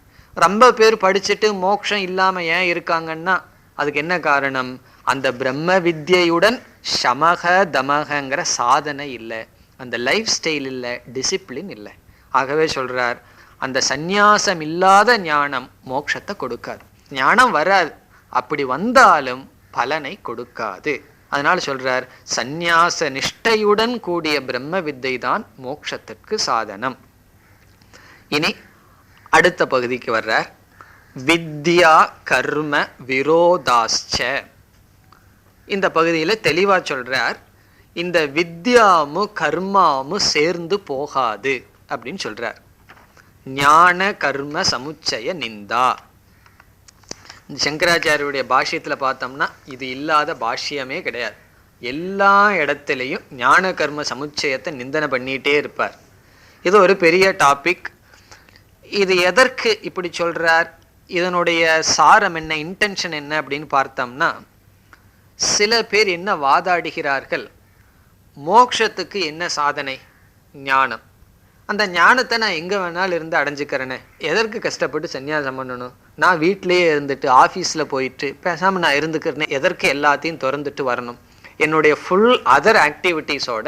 ரொம்ப பேர் படிச்சுட்டு மோட்சம் இல்லாம ஏன் இருக்காங்கன்னா அதுக்கு என்ன காரணம்? அந்த பிரம்ம வித்யுடன் சமக தமகங்கிற சாதனை இல்லை, அந்த லைஃப் ஸ்டைல் இல்லை, டிசிப்ளின் இல்லை. ஆகவே சொல்றார், அந்த சந்நியாசம் இல்லாத ஞானம் மோட்சத்தை கொடுக்காது. ஞானம் வராது, அப்படி வந்தாலும் பலனை கொடுக்காது. அதனால சொல்றார், சந்நியாச நிஷ்டையுடன் கூடிய பிரம்ம வித்தை தான் மோட்சத்திற்கு சாதனம். இனி அடுத்த பகுதிக்கு வர்றார். வித்யா கர்ம விரோதாஸ்ச. இந்த பகுதியில தெளிவா சொல்றார், இந்த வித்யாமும் கர்மாமும் சேர்ந்து போகாது அப்படின்னு சொல்றார். ஞான கர்ம சமுச்சய நிந்தா. சங்கராச்சாரியுடைய பாஷ்யத்தில் பார்த்தோம்னா இது இல்லாத பாஷ்யமே கிடையாது. எல்லா இடத்துலையும் ஞான கர்ம சமுச்சயத்தை நிந்தனை பண்ணிகிட்டே இருப்பார். இது ஒரு பெரிய டாபிக். இது எதற்கு இப்படி சொல்கிறார், இதனுடைய சாரம் என்ன, இன்டென்ஷன் என்ன அப்படின்னு பார்த்தோம்னா, சில பேர் என்ன வாதாடுகிறார்கள், மோட்சத்துக்கு என்ன சாதனை, ஞானம். அந்த ஞானத்தை நான் எங்கே வேணாலும் இருந்து அடைஞ்சிக்கிறேனே, எதற்கு கஷ்டப்பட்டு சன்னியாசம் பண்ணணும், நான் வீட்டிலேயே இருந்துட்டு ஆஃபீஸில் போயிட்டு பேசாமல் நான் இருந்துக்கிறேனே, எதற்கு எல்லாத்தையும் திறந்துட்டு வரணும், என்னுடைய ஃபுல் அதர் ஆக்டிவிட்டீஸோட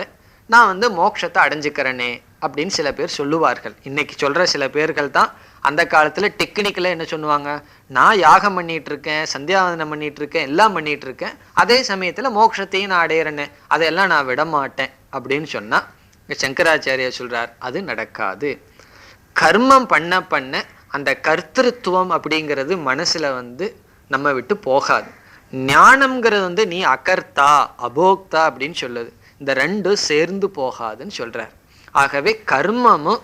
நான் மோட்சத்தை அடைஞ்சிக்கிறேனே அப்படின்னு சில பேர் சொல்லுவார்கள். இன்னைக்கு சொல்கிற சில பேர்கள் தான் அந்த காலத்தில் டெக்னிக்கலாக என்ன சொல்லுவாங்க, நான் யாகம் பண்ணிகிட்டு இருக்கேன், சந்தியாவந்தனம் பண்ணிகிட்டு இருக்கேன், எல்லாம் பண்ணிகிட்டு இருக்கேன், அதே சமயத்தில் மோட்சத்தையும் நான் அடையிறேனே, அதையெல்லாம் நான் விட மாட்டேன் அப்படின்னு சொன்னால் சங்கராச்சாரியா சொல்கிறார், அது நடக்காது. கர்மம் பண்ண பண்ண அந்த கர்த்திருவம் அப்படிங்கிறது மனசில் நம்ம விட்டு போகாது. ஞானம்ங்கிறது நீ அகர்த்தா அபோக்தா அப்படின்னு சொல்லுது, இந்த ரெண்டும் சேர்ந்து போகாதுன்னு சொல்கிறார். ஆகவே கர்மமும்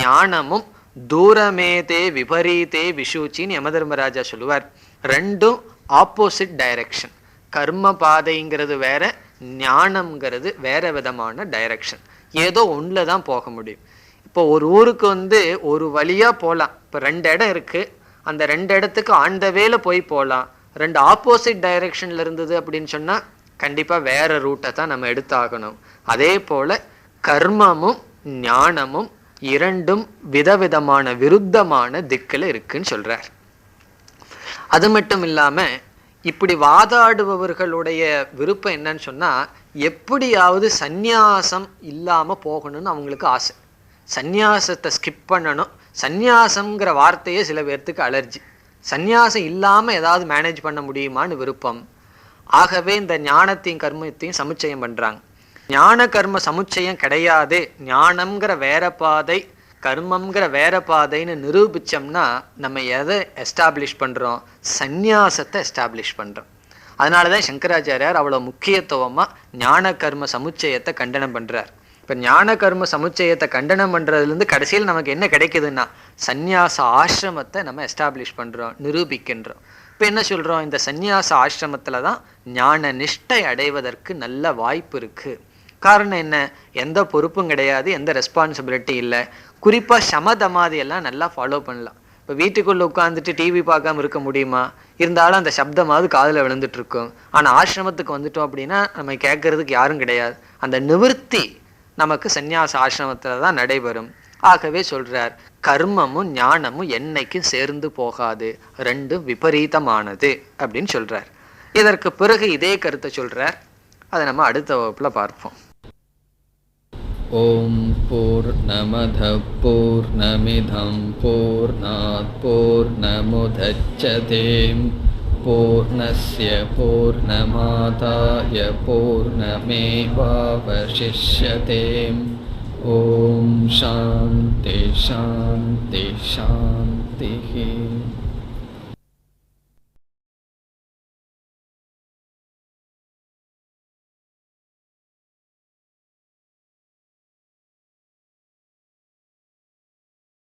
ஞானமும் தூரமேதே விபரீதே விஷூச்சின்னு யமதர்மராஜா சொல்லுவார். ரெண்டும் ஆப்போசிட் டைரக்ஷன். கர்ம பாதைங்கிறது வேற, ஞானம்ங்கிறது வேற விதமான டைரக்ஷன். ஏதோ ஒன்றில் தான் போக முடியும். இப்போ ஒரு ஊருக்கு ஒரு வழியாக போகலாம். இப்போ 2 இடம் இருக்குது, அந்த 2 இடத்துக்கு ஆன் த வேல போய் போகலாம். 2 ஆப்போசிட் டைரக்ஷனில் இருந்தது அப்படின்னு சொன்னால் கண்டிப்பாக வேற ரூட்டை தான் நம்ம எடுத்தாகணும். அதே போல் கர்மமும் ஞானமும் இரண்டும் விதவிதமான விருத்தமான திக்கில் இருக்குன்னு சொல்கிறார். அது மட்டும் இல்லாமல் இப்படி வாதாடுபவர்களுடைய விருப்பம் என்னன்னு சொன்னால், எப்படியாவது சந்நியாசம் இல்லாமல் போகணும்னு அவங்களுக்கு ஆசை. சந்நியாசத்தை ஸ்கிப் பண்ணணும். சந்நியாசங்கிற வார்த்தையே சில பேர்த்துக்கு அலர்ஜி. சந்நியாசம் இல்லாமல் ஏதாவது மேனேஜ் பண்ண முடியுமான்னு விருப்பம். ஆகவே இந்த ஞானத்தையும் கர்மத்தையும் சமுச்சயம் பண்ணுறாங்க. ஞான கர்ம சமுச்சயம் கிடையாது, ஞானம்ங்கிற வேற பாதை, கர்மம்ங்கிற வேற பாதைன்னு நிரூபித்தோம்னா நம்ம எதை எஸ்டாப்ளிஷ் பண்ணுறோம், சந்நியாசத்தை எஸ்டாப்ளிஷ் பண்ணுறோம். அதனால தான் சங்கராச்சாரியார் அவ்வளோ முக்கியத்துவமாக ஞான கர்ம சமுச்சயத்தை கண்டனம் பண்ணுறார். இப்போ ஞான கர்ம சமுச்சயத்தை கண்டனம் பண்ணுறதுலேருந்து கடைசியில் நமக்கு என்ன கிடைக்குதுன்னா சந்நியாச ஆசிரமத்தை நம்ம எஸ்டாப்ளிஷ் பண்ணுறோம், நிரூபிக்கின்றோம். இப்போ என்ன சொல்கிறோம், இந்த சந்நியாச ஆசிரமத்தில் தான் ஞான நிஷ்டை அடைவதற்கு நல்ல வாய்ப்பு இருக்குது. காரணம் என்ன, எந்த பொறுப்பும் கிடையாது, எந்த ரெஸ்பான்சிபிலிட்டி இல்லை. குறிப்பாக சமதமாதி எல்லாம் நல்லா ஃபாலோ பண்ணலாம். இப்போ வீட்டுக்குள்ளே உட்காந்துட்டு டிவி பார்க்காம இருக்க முடியுமா, இருந்தாலும் அந்த சப்தமாவது காதில் விழுந்துட்டு இருக்கும். ஆனால் ஆசிரமத்துக்கு வந்துட்டோம் அப்படின்னா நம்ம கேட்கறதுக்கு யாரும் கிடையாது. அந்த நிவர்த்தி நமக்கு சந்நியாச ஆசிரமத்தில் தான் நடைபெறும். ஆகவே சொல்கிறார், கர்மமும் ஞானமும் என்னைக்கும் சேர்ந்து போகாது, ரெண்டும் விபரீதமானது அப்படின்னு சொல்கிறார். இதற்கு பிறகு இதே கருத்தை சொல்கிறார். அதை நம்ம அடுத்த வகுப்பில் பார்ப்போம். ஓம் பூர்ணமத பூர்ணமிதம் பூர்ணாத் பூர்ணமுதச்யதே பூர்ணஸ்ய பூர்ணமாதாய பூர்ணமேவாவசிஷ்யதே. ஓம் சாந்தி சாந்தி சாந்தி.